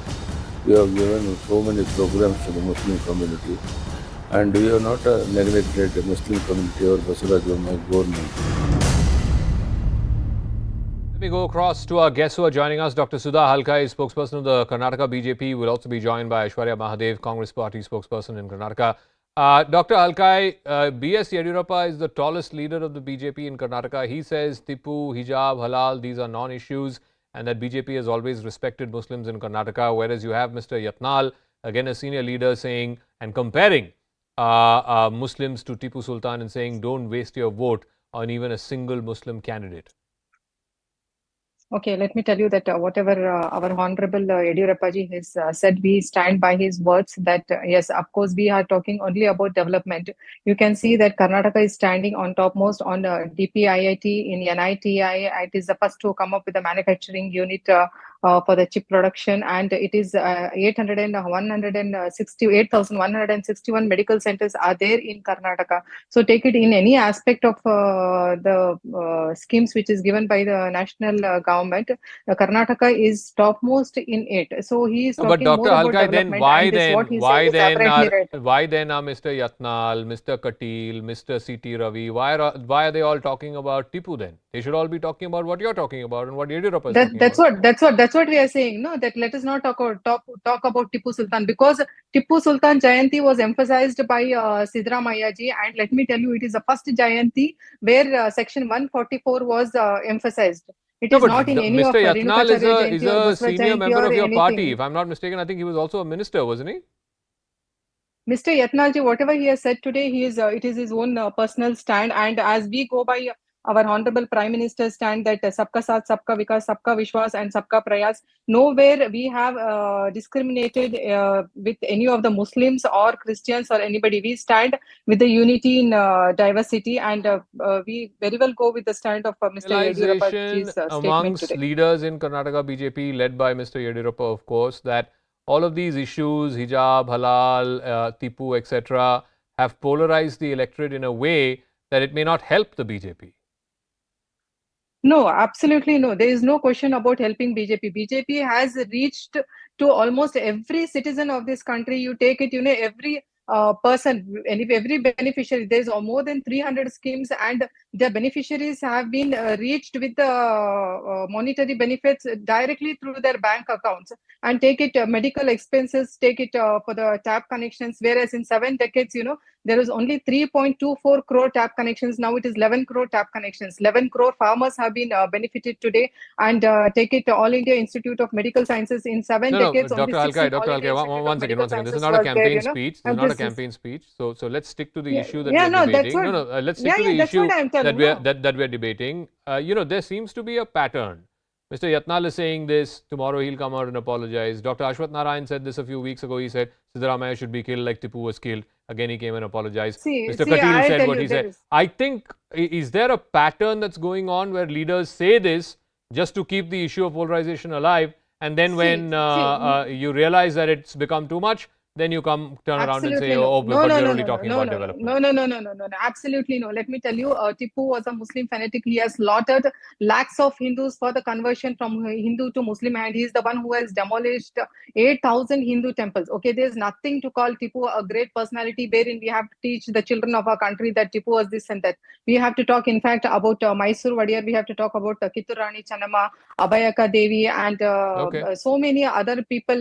We have given so many programs to the Muslim community, and we have not neglected the Muslim community or Basuraj government. Let me go across to our guests who are joining us. Dr. Sudha Halkai, spokesperson of the Karnataka BJP, will also be joined by Aishwarya Mahadev, Congress Party spokesperson in Karnataka. Dr. Halkai, B.S. Yediyurappa is the tallest leader of the BJP in Karnataka. He says Tipu, hijab, halal, these are non-issues, and that BJP has always respected Muslims in Karnataka, whereas you have Mr. Yatnal, again a senior leader, saying and comparing Muslims to Tipu Sultan and saying don't waste your vote on even a single Muslim candidate. Okay, let me tell you that whatever our Honorable Yediyurappa ji has said, we stand by his words that yes, of course, we are talking only about development. You can see that Karnataka is standing on topmost on DPIIT in NITI. It is the first to come up with a manufacturing unit for the chip production, and it is 8,161 medical centers are there in Karnataka. So take it in any aspect of the schemes which is given by the national government, Karnataka is topmost in it. So he is talking but Dr. more about Halkai, development. then why Right. then are Mr. Yatnal, Mr. Katil, Mr. C.T. Ravi, why are they all talking about Tipu then? They should all be talking about what you're talking about and what Yediyurappa is talking about. That's what we are saying. No, that let us not talk about Tipu Sultan, because Tipu Sultan Jayanti was emphasized by Siddaramaiah ji, and let me tell you, it is the first Jayanti where section 144 was emphasized. It is not in any Mr. of Yatnal is a senior member of your party. anything. If I'm not mistaken, I think he was also a minister, wasn't he? Mr. Yatnal ji, whatever he has said today, it is his own personal stand, and as we go by our Honorable Prime Minister's stand that Sabka Saath, Sabka Vikas, Sabka Vishwas and Sabka Prayas, nowhere we have discriminated with any of the Muslims or Christians or anybody. We stand with the unity in diversity, and we very well go with the stand of Mr. Yediyurappa's statement amongst today. leaders in Karnataka BJP, led by Mr. Yediyurappa, of course, that all of these issues, hijab, halal, Tipu, etc., have polarized the electorate in a way that it may not help the BJP. No, absolutely no. There is no question about helping BJP. BJP has reached to almost every citizen of this country. You take it, every person, every beneficiary. There's more than 300 schemes, and the beneficiaries have been reached with the monetary benefits directly through their bank accounts. And take it medical expenses, take it for the tap connections, whereas in 7 decades, there was only 3.24 crore tap connections. Now it is 11 crore tap connections. 11 crore farmers have been benefited today. And take it All India Institute of Medical Sciences in 7 decades. Dr. Halkai, one second. This is not a campaign speech. This is not a campaign speech. So let's stick to the issue that we're debating. Let's stick to the issue that we're debating. There seems to be a pattern. Mr. Yatnal is saying this. Tomorrow he'll come out and apologize. Dr. Ashwath Narayan said this a few weeks ago. He said Siddaramaiah should be killed like Tipu was killed. Again, he came and apologized. Mr. Katil said what he said. I think, is there a pattern that's going on where leaders say this just to keep the issue of polarization alive, and then when you realize that it's become too much, then you turn around and say, but we're only talking about development. No, absolutely no. Let me tell you, Tipu was a Muslim fanatic. He has slaughtered lakhs of Hindus for the conversion from Hindu to Muslim, and he is the one who has demolished 8,000 Hindu temples. Okay, there's nothing to call Tipu a great personality wherein we have to teach the children of our country that Tipu was this and that. We have to talk, in fact, about Mysore Wadiyar. We have to talk about Kittur Rani Channamma, Abhayaka Devi, and so many other people,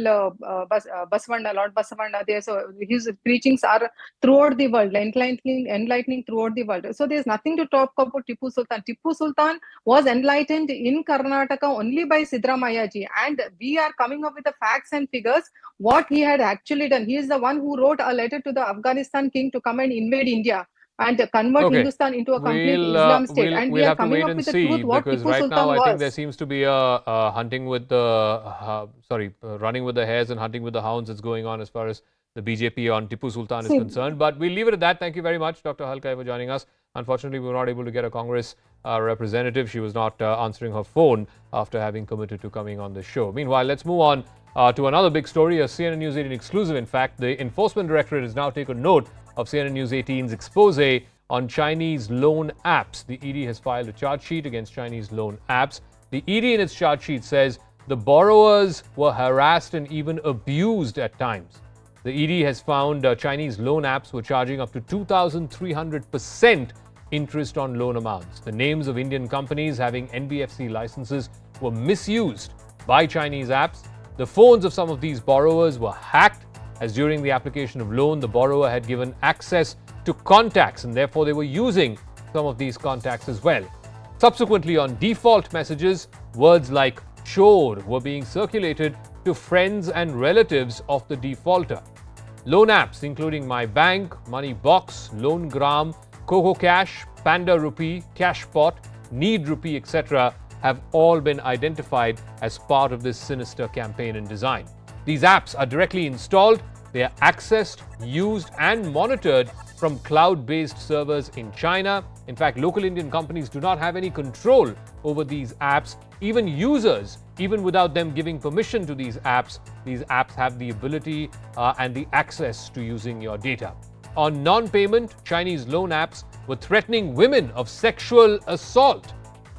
Basavana, Lord Basavana. There, so his preachings are throughout the world, enlightening throughout the world. So there's nothing to talk about Tipu Sultan. Tipu Sultan was enlightened in Karnataka only by Siddaramaiah ji, and we are coming up with the facts and figures what he had actually done. He is the one who wrote a letter to the Afghanistan king to come and invade India and convert Hindustan into a complete Islam state. And we are coming up with the truth what Tipu right Sultan now was. I think there seems to be a hunting with the running with the hares and hunting with the hounds that's going on as far as the BJP on Tipu Sultan is concerned. But we'll leave it at that. Thank you very much, Dr. Halkai, for joining us. Unfortunately, we were not able to get a Congress representative. She was not answering her phone after having committed to coming on the show. Meanwhile, let's move on to another big story, a CNN News 18 exclusive. In fact, the Enforcement Directorate has now taken note of CNN News 18's expose on Chinese loan apps. The ED has filed a charge sheet against Chinese loan apps. The ED in its charge sheet says the borrowers were harassed and even abused at times. The ED has found Chinese loan apps were charging up to 2,300% interest on loan amounts. The names of Indian companies having NBFC licenses were misused by Chinese apps. The phones of some of these borrowers were hacked, as during the application of loan, the borrower had given access to contacts and therefore they were using some of these contacts as well. Subsequently, on default messages, words like chor were being circulated to friends and relatives of the defaulter. Loan apps including My Bank, Money Box, Loangram, Coco Cash, Panda Rupee, Cashpot, Need Rupee, etc. have all been identified as part of this sinister campaign and design. These apps are directly installed, they are accessed, used and monitored from cloud-based servers in China. In fact, local Indian companies do not have any control over these apps. Even users, even without them giving permission to these apps have the ability and the access to using your data. On non-payment, Chinese loan apps were threatening women of sexual assault,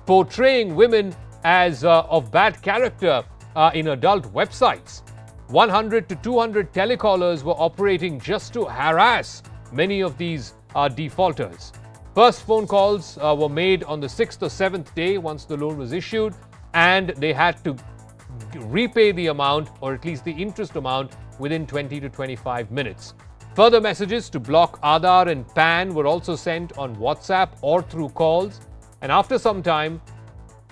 portraying women as of bad character in adult websites. 100 to 200 telecallers were operating just to harass many of these defaulters. First phone calls were made on the 6th or 7th day once the loan was issued, and they had to repay the amount, or at least the interest amount, within 20 to 25 minutes. Further messages to block Aadhaar and PAN were also sent on WhatsApp or through calls. And after some time,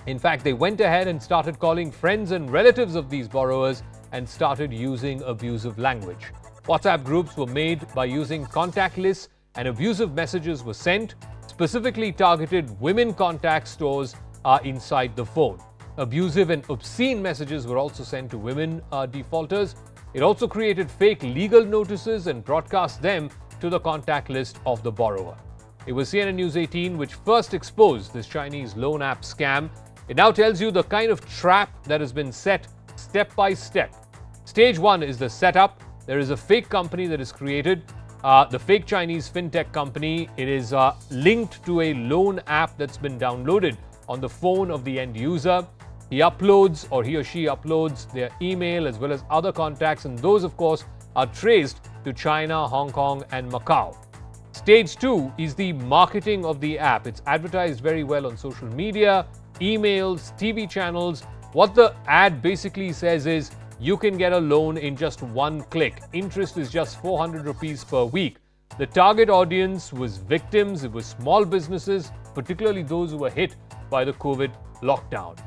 in fact, they went ahead and started calling friends and relatives of these borrowers and started using abusive language. WhatsApp groups were made by using contact lists, and abusive messages were sent. Specifically targeted women contact stores inside the phone. Abusive and obscene messages were also sent to women defaulters. It also created fake legal notices and broadcast them to the contact list of the borrower. It was CNN News 18 which first exposed this Chinese loan app scam. It now tells you the kind of trap that has been set step by step. Stage 1 is the setup. There is a fake company that is created. The fake Chinese fintech company, it is linked to a loan app that's been downloaded on the phone of the end user. He uploads, or he or she uploads, their email as well as other contacts, and those of course are traced to China, Hong Kong and Macau. Stage 2 is the marketing of the app. It's advertised very well on social media, emails, TV channels. What the ad basically says is, you can get a loan in just one click. Interest is just 400 rupees per week. The target audience was victims, it was small businesses, particularly those who were hit by the COVID lockdown.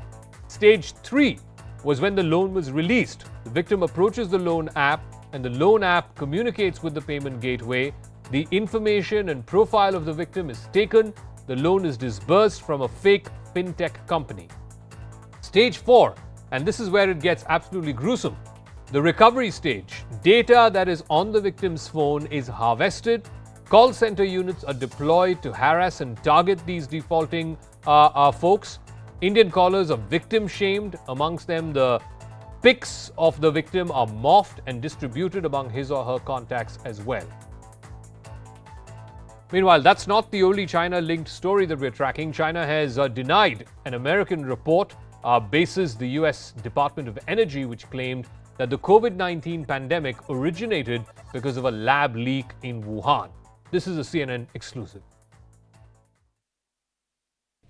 Stage 3 was when the loan was released. The victim approaches the loan app and the loan app communicates with the payment gateway. The information and profile of the victim is taken. The loan is disbursed from a fake fintech company. Stage 4, and this is where it gets absolutely gruesome. The recovery stage. Data that is on the victim's phone is harvested. Call center units are deployed to harass and target these defaulting folks. Indian callers are victim shamed. Amongst them, the pics of the victim are morphed and distributed among his or her contacts as well. Meanwhile, that's not the only China-linked story that we're tracking. China has denied an American report basis the US Department of Energy, which claimed that the COVID-19 pandemic originated because of a lab leak in Wuhan. This is a CNN exclusive.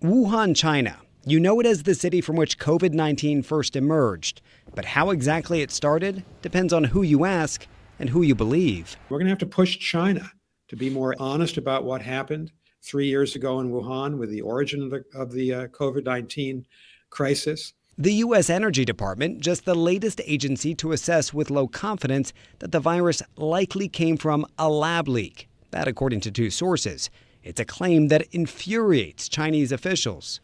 Wuhan, China. You know it as the city from which COVID-19 first emerged. But how exactly it started depends on who you ask and who you believe. We're going to have to push China to be more honest about what happened 3 years ago in Wuhan with the origin of the COVID-19 crisis. The U.S. Energy Department, just the latest agency to assess with low confidence that the virus likely came from a lab leak. That according to two sources. It's a claim that infuriates Chinese officials.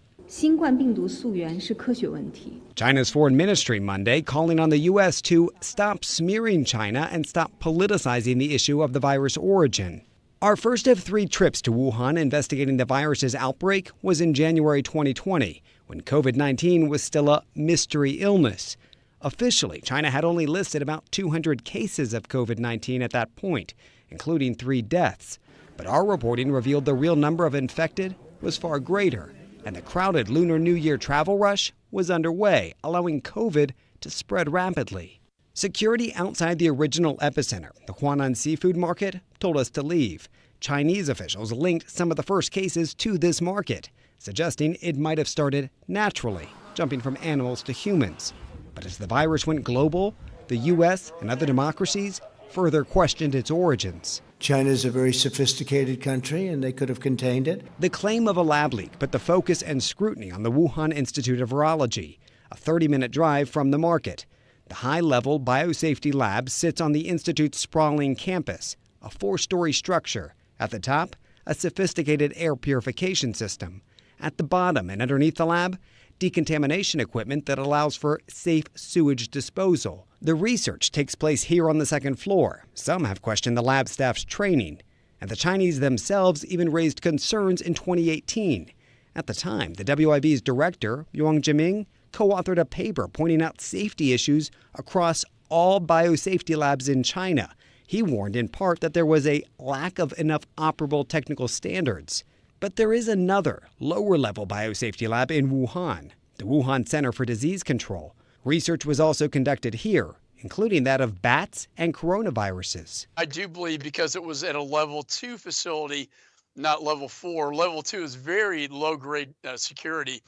China's foreign ministry Monday calling on the U.S. to stop smearing China and stop politicizing the issue of the virus origin. Our first of 3 trips to Wuhan investigating the virus's outbreak was in January 2020, when COVID-19 was still a mystery illness. Officially, China had only listed about 200 cases of COVID-19 at that point, including 3 deaths. But our reporting revealed the real number of infected was far greater, and the crowded Lunar New Year travel rush was underway, allowing COVID to spread rapidly. Security outside the original epicenter, the Huanan seafood market, told us to leave. Chinese officials linked some of the first cases to this market, suggesting it might have started naturally, jumping from animals to humans. But as the virus went global, the U.S. and other democracies further questioned its origins. China is a very sophisticated country, and they could have contained it. The claim of a lab leak put the focus and scrutiny on the Wuhan Institute of Virology, a 30-minute drive from the market. The high-level biosafety lab sits on the institute's sprawling campus, a 4-story structure. At the top, a sophisticated air purification system. At the bottom and underneath the lab, decontamination equipment that allows for safe sewage disposal. The research takes place here on the 2nd floor. Some have questioned the lab staff's training, and the Chinese themselves even raised concerns in 2018. At the time, the WIV's director, Yang Jiming, co-authored a paper pointing out safety issues across all biosafety labs in China. He warned in part that there was a lack of enough operable technical standards. But there is another, lower-level biosafety lab in Wuhan, the Wuhan Center for Disease Control. Research was also conducted here, including that of bats and coronaviruses. I do believe because it was at a level 2 facility, not level 4. Level 2 is very low-grade security,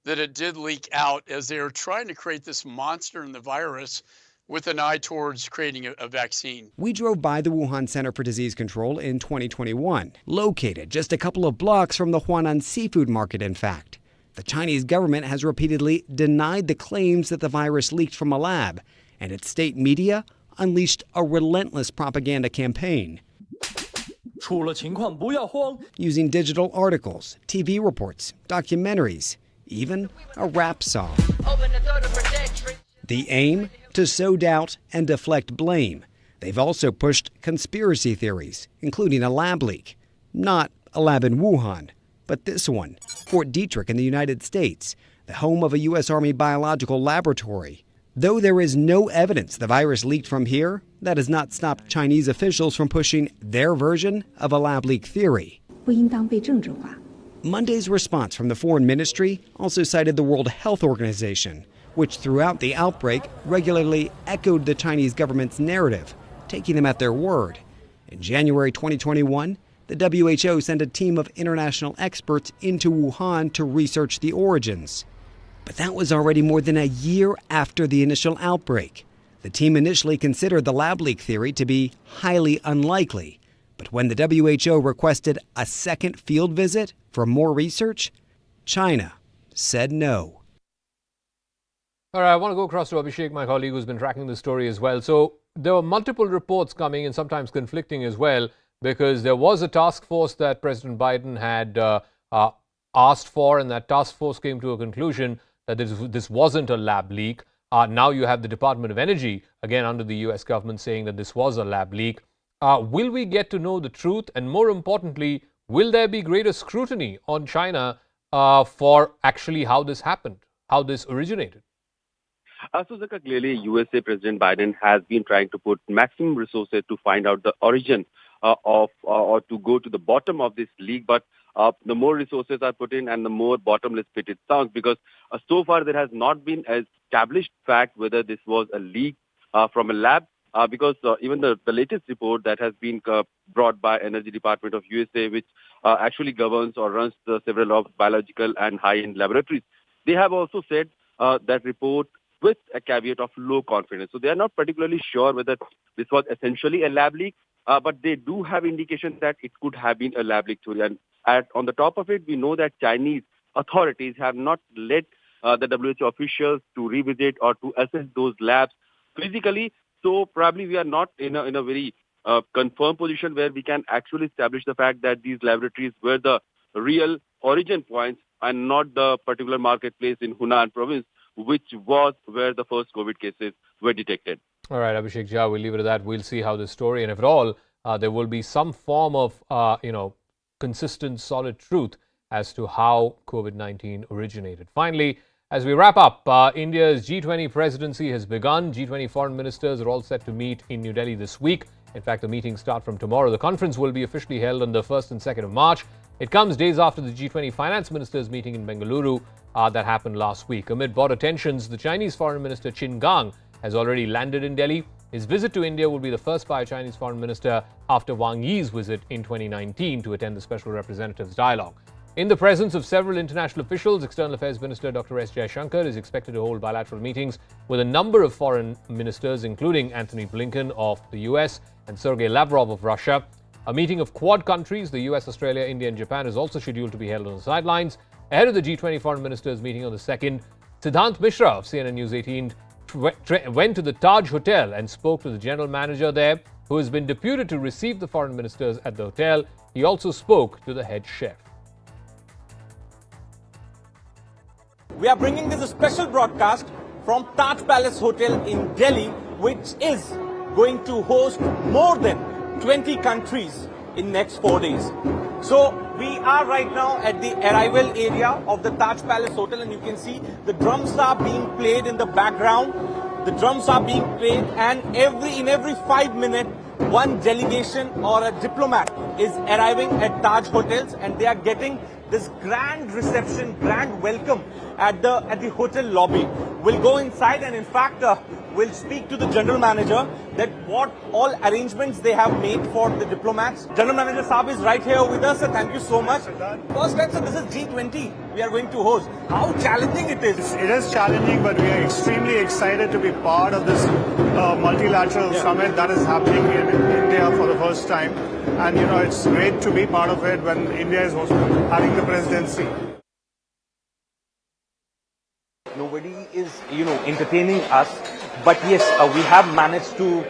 that it did leak out as they were trying to create this monster in the virus with an eye towards creating a vaccine. We drove by the Wuhan Center for Disease Control in 2021, located just a couple of blocks from the Huanan seafood market, in fact. The Chinese government has repeatedly denied the claims that the virus leaked from a lab, and its state media unleashed a relentless propaganda campaign. Using digital articles, TV reports, documentaries, even a rap song. The aim? To sow doubt and deflect blame. They've also pushed conspiracy theories, including a lab leak. Not a lab in Wuhan, but this one, Fort Detrick in the United States, the home of a U.S. Army biological laboratory. Though there is no evidence the virus leaked from here, that has not stopped Chinese officials from pushing their version of a lab leak theory. Monday's response from the Foreign Ministry also cited the World Health Organization, which throughout the outbreak regularly echoed the Chinese government's narrative, taking them at their word. In January 2021, the WHO sent a team of international experts into Wuhan to research the origins. But that was already more than a year after the initial outbreak. The team initially considered the lab leak theory to be highly unlikely. But when the WHO requested a second field visit for more research, China said no. All right, I want to go across to Abhishek, my colleague, who's been tracking the story as well. So there were multiple reports coming and sometimes conflicting as well, because there was a task force that President Biden had asked for, and that task force came to a conclusion that this wasn't a lab leak. Now you have the Department of Energy, again under the U.S. government, saying that this was a lab leak. Will we get to know the truth? And more importantly, will there be greater scrutiny on China for actually how this happened, how this originated? So, Zaka, clearly, USA President Biden has been trying to put maximum resources to find out the origin or to go to the bottom of this leak. But the more resources are put in and the more bottomless pit it sounds, because so far there has not been an established fact whether this was a leak from a lab. Because even the latest report that has been brought by Energy Department of USA, which actually governs or runs several of biological and high-end laboratories, they have also said that report with a caveat of low confidence. So they are not particularly sure whether this was essentially a lab leak, but they do have indication that it could have been a lab leak theory. And on the top of it, we know that Chinese authorities have not let the WHO officials to revisit or to assess those labs physically. So probably we are not in a very confirmed position where we can actually establish the fact that these laboratories were the real origin points and not the particular marketplace in Hunan province, which was where the first COVID cases were detected. All right, Abhishek Jha, we'll leave it at that. We'll see how this story, and if at all, there will be some form of, consistent, solid truth as to how COVID-19 originated. Finally, as we wrap up, India's G20 presidency has begun. G20 foreign ministers are all set to meet in New Delhi this week. In fact, the meetings start from tomorrow. The conference will be officially held on the 1st and 2nd of March. It comes days after the G20 finance ministers meeting in Bengaluru that happened last week. Amid border tensions, the Chinese foreign minister Qin Gang has already landed in Delhi. His visit to India will be the first by a Chinese foreign minister after Wang Yi's visit in 2019 to attend the Special Representatives Dialogue. In the presence of several international officials, External Affairs Minister Dr. S. Jaishankar is expected to hold bilateral meetings with a number of foreign ministers, including Anthony Blinken of the US and Sergei Lavrov of Russia. A meeting of Quad countries, the US, Australia, India and Japan, is also scheduled to be held on the sidelines. Ahead of the G20 foreign ministers meeting on the 2nd, Siddhant Mishra of CNN News 18 went to the Taj Hotel and spoke to the general manager there, who has been deputed to receive the foreign ministers at the hotel. He also spoke to the head chef. We are bringing this special broadcast from Taj Palace Hotel in Delhi, which is going to host more than 20 countries in next 4 days. So we are right now at the arrival area of the Taj Palace Hotel, and you can see the drums are being played in the background. The drums are being played, and in every 5 minutes, one delegation or a diplomat is arriving at Taj Hotels, and they are getting this grand reception, grand welcome at the hotel lobby. We'll go inside, and in fact, we'll speak to the general manager that what all arrangements they have made for the diplomats. General Manager Saab is right here with us, sir. Thank you so much. First time, sir, this is G20 we are going to host. How challenging it is? It is challenging, but we are extremely excited to be part of this multilateral summit that is happening in India for the first time. And, it's great to be part of it when India is having the presidency. Nobody is, entertaining us. But yes, we have managed to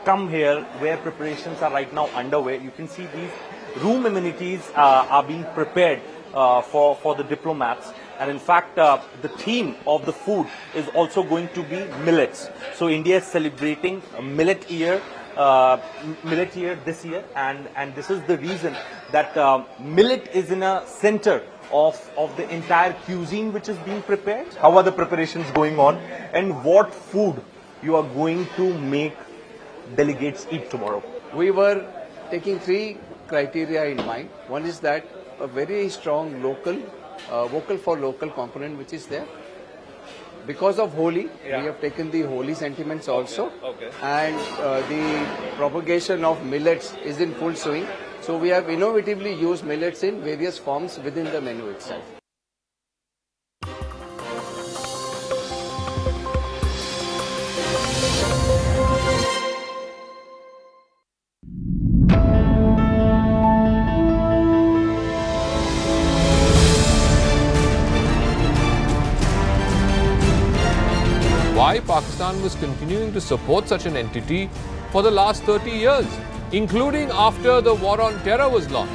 come here where preparations are right now underway. You can see these room amenities are being prepared for the diplomats. And in fact, the theme of the food is also going to be millets. So India is celebrating a millet year this year. And this is the reason that millet is in a center of the entire cuisine which is being prepared. How are the preparations going on, and what food you are going to make delegates eat tomorrow? We were taking 3 criteria in mind. One is that a very strong local, vocal for local component which is there. Because of Holi, we have taken the Holi sentiments also, and the propagation of millets is in full swing. So we have innovatively used millets in various forms within the menu itself. Why Pakistan was continuing to support such an entity for the last 30 years, including after the war on terror was launched.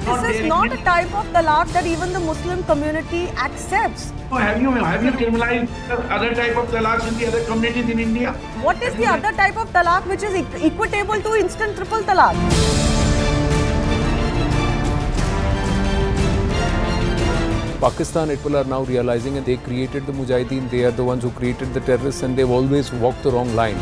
This is not a type of talaq that even the Muslim community accepts. Have you criminalized other type of talaqs in the other communities in India? What is the other type of talaq which is equitable to instant triple talaq? Pakistan people are now realizing, and they created the Mujahideen, they are the ones who created the terrorists, and they've always walked the wrong line.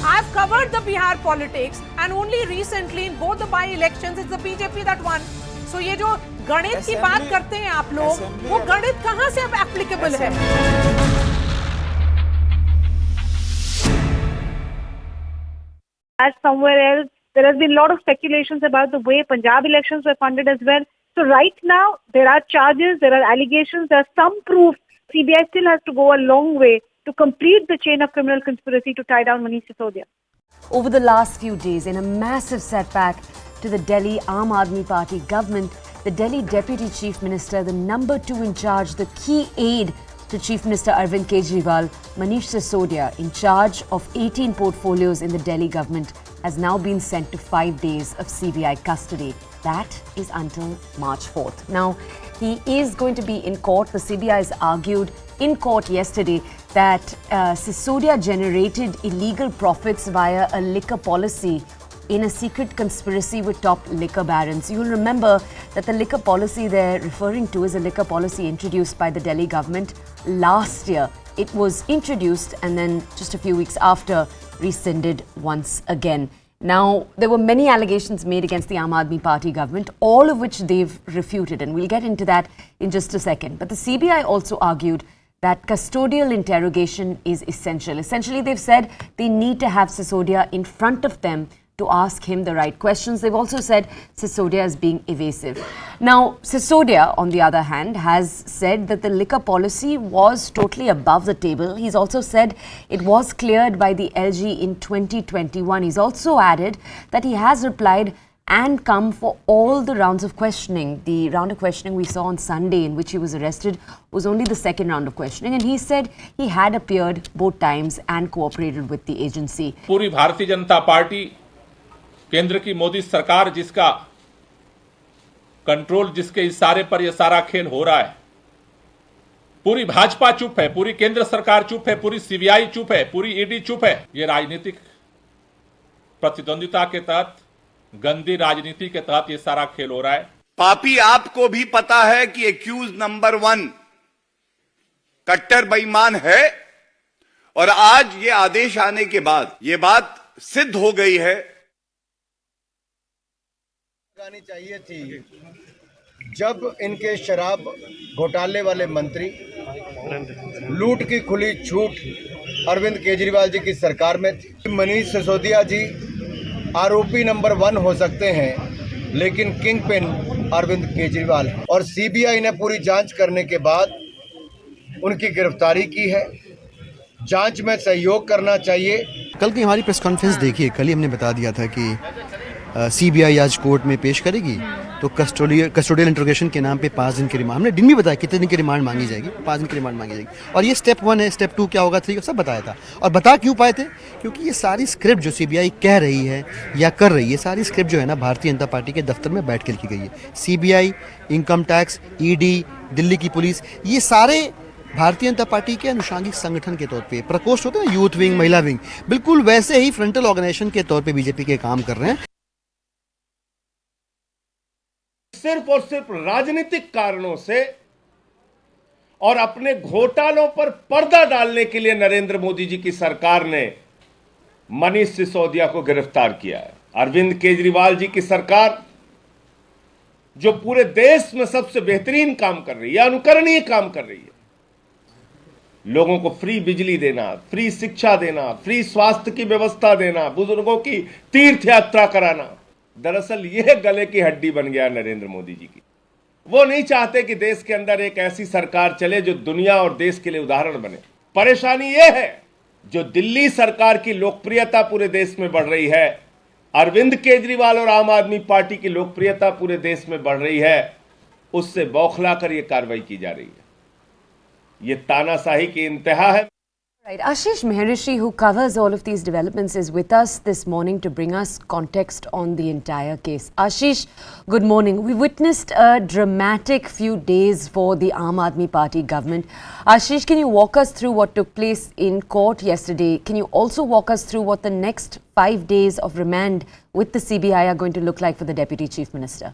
I've covered the Bihar politics, and only recently in both the by-elections it's the BJP that won. So ये जो गणित की बात करते हैं आप लोग, वो गणित कहाँ से अब applicable है? As somewhere else, there has been a lot of speculations about the way Punjab elections were funded as well. So right now, there are charges, there are allegations, there are some proof. CBI still has to go a long way to complete the chain of criminal conspiracy to tie down Manish Sisodia. Over the last few days, in a massive setback to the Delhi Aam Aadmi Party government, the Delhi Deputy Chief Minister, the number 2 in charge, the key aide to Chief Minister Arvind Kejriwal, Manish Sisodia, in charge of 18 portfolios in the Delhi government, has now been sent to 5 days of CBI custody. That is until March 4th. Now, he is going to be in court. The CBI has argued in court yesterday that Sisodia generated illegal profits via a liquor policy in a secret conspiracy with top liquor barons. You'll remember that the liquor policy they're referring to is a liquor policy introduced by the Delhi government last year. It was introduced and then just a few weeks after rescinded once again. Now, there were many allegations made against the Aam Aadmi Party government, all of which they've refuted, and we'll get into that in just a second. But the CBI also argued that custodial interrogation is essential. Essentially, they've said they need to have Sisodia in front of them to ask him the right questions. They've also said Sisodia is being evasive. Now, Sisodia, on the other hand, has said that the liquor policy was totally above the table. He's also said it was cleared by the LG in 2021. He's also added that he has replied and come for all the rounds of questioning. The round of questioning we saw on Sunday in which he was arrested was only the second round of questioning, and he said he had appeared both times and cooperated with the agency. पूरी Bharatiya Janata party, केंद्र की मोदी सरकार जिसका control, जिसके इशारे पर यह सारा खेल हो रहा है, पूरी भाजपा चुप है, पूरी केंद्र सरकार चुप है, पूरी सीबीआई चुप है, पूरी ईडी चुप है। ये राजनीतिक प्रतिद्वंदिता के तहत, गंदी राजनीति के तहत ये सारा खेल हो रहा है। पापी आपको भी पता है कि एक्यूज नंबर 1 कट्टर बेईमान है, और आज ये आदेश आने के बाद ये बात सिद्ध हो गई है। लगानी चाहिए थी जब इनके शराब घोटाले वाले मंत्री, लूट की खुली छूट अरविंद केजरीवाल जी की सरकार में थी। मनीष सिसोदिया जी आरोपी नंबर 1 हो सकते हैं, लेकिन किंग पिन अरविंद केजरीवाल है, और सीबीआई ने पूरी जांच करने के बाद उनकी गिरफ्तारी की है। जांच में सहयोग करना चाहिए। कल की हमारी प्रेस कॉन्फ्रेंस देखिए, कल ही हमने बता दिया था कि सीबीआई आज कोर्ट में पेश करेगी तो कस्टोडियल इंट्रोगेशन के नाम पे 5 दिन की रिमांड, हमने दिन भी बताया कितने दिन की रिमांड मांगी जाएगी, 5 दिन की रिमांड मांगी जाएगी। और ये स्टेप 1 है, स्टेप 2 क्या होगा, 3 सब बताया था। और बता क्यों पाए थे? क्योंकि ये सारी स्क्रिप्ट जो सीबीआई कह रही है या कर रही है, सारी स्क्रिप्ट जो है ना भारतीय जनता पार्टी के दफ्तर में बैठ के लिखी गई है। CBI, income tax, ED, Delhi की पुलिस, ये सारे भारतीय जनता पार्टी के अनुषांगिक संगठन के तौर पे प्रकोष्ठ होते हैं, यूथ विंग, महिला विंग, बिल्कुल वैसे ही फ्रंटल ऑर्गेनाइजेशन के तौर पे बीजेपी के काम कर रहे हैं। सिर्फ और सिर्फ राजनीतिक कारणों से और अपने घोटालों पर पर्दा डालने के लिए नरेंद्र मोदी जी की सरकार ने मनीष सिसोदिया को गिरफ्तार किया है। अरविंद केजरीवाल जी की सरकार, जो पूरे देश में सबसे बेहतरीन काम कर रही है, अनुकरणीय काम कर रही है, लोगों को फ्री बिजली देना, फ्री शिक्षा देना, फ्री स्वास्थ्य की व्यवस्था देना, बुजुर्गों की तीर्थ यात्रा कराना, दरअसल यह गले की हड्डी बन गया नरेंद्र मोदी जी की। वो नहीं चाहते कि देश के अंदर एक ऐसी सरकार चले जो दुनिया और देश के लिए उदाहरण बने। परेशानी यह है, जो दिल्ली सरकार की लोकप्रियता पूरे देश में बढ़ रही है, अरविंद केजरीवाल और आम आदमी पार्टी की लोकप्रियता पूरे देश में बढ़ रही है, उससे बौखला कर यह कार्रवाई की जा रही है। ये तानाशाही की इंतहा है। Right. Ashish Mehrishi, who covers all of these developments, is with us this morning to bring us context on the entire case. Ashish, good morning. We witnessed a dramatic few days for the Aam Aadmi Party government. Ashish, can you walk us through what took place in court yesterday? Can you also walk us through what the next 5 days of remand with the CBI are going to look like for the Deputy Chief Minister?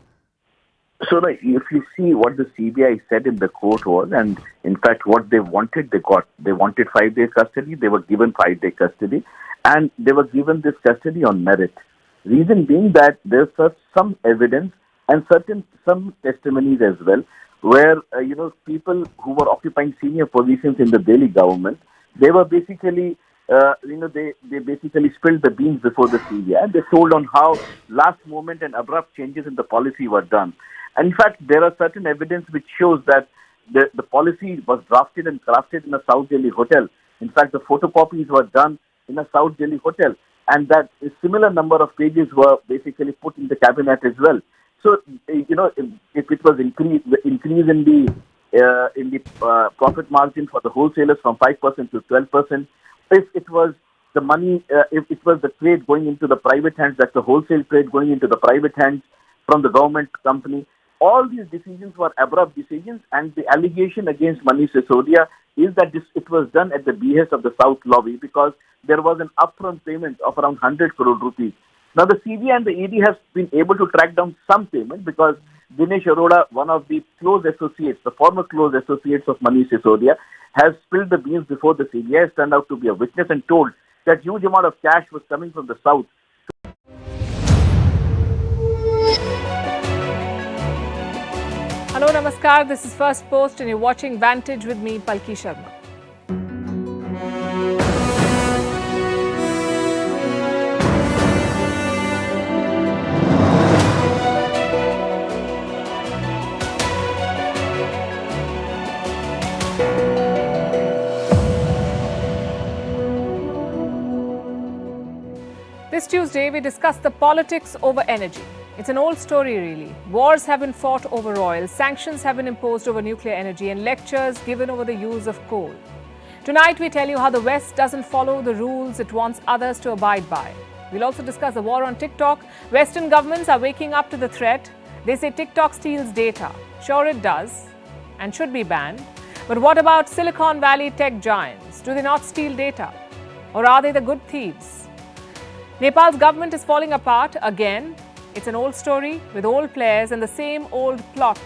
So, if you see what the CBI said in the court was, and in fact what they wanted, they got. They wanted 5 days custody, they were given 5-day custody, and they were given this custody on merit. Reason being that there's some evidence and some testimonies as well, where people who were occupying senior positions in the Delhi government, they were basically they basically spilled the beans before the CBI, and they told on how last moment and abrupt changes in the policy were done. And in fact, there are certain evidence which shows that the policy was drafted and crafted in a South Delhi hotel. In fact, the photocopies were done in a South Delhi hotel, and that a similar number of pages were basically put in the cabinet as well. So, if it was increase in the profit margin for the wholesalers from 5% to 12%. If it was the money, if it was the trade going into the private hands, that's the wholesale trade going into the private hands from the government company. All these decisions were abrupt decisions, and the allegation against Manish Sisodia is that it was done at the behest of the South lobby because there was an upfront payment of around 100 crore rupees. Now, the CBI and the ED have been able to track down some payment because Dinesh Arora, one of the close associates, the former close associates of Manish Sisodia, has spilled the beans before the CBI, has turned out to be a witness and told that huge amount of cash was coming from the South. Hello, Namaskar. This is First Post and you're watching Vantage with me, Palki Sharma. This Tuesday, we discuss the politics over energy. It's an old story, really. Wars have been fought over oil, sanctions have been imposed over nuclear energy, and lectures given over the use of coal. Tonight, we tell you how the West doesn't follow the rules it wants others to abide by. We'll also discuss the war on TikTok. Western governments are waking up to the threat. They say TikTok steals data. Sure, it does, and should be banned. But what about Silicon Valley tech giants? Do they not steal data? Or are they the good thieves? Nepal's government is falling apart again. It's an old story with old players and the same old plot.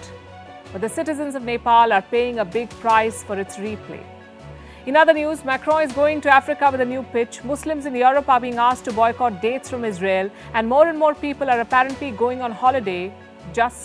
But the citizens of Nepal are paying a big price for its replay. In other news, Macron is going to Africa with a new pitch. Muslims in Europe are being asked to boycott dates from Israel, and more people are apparently going on holiday just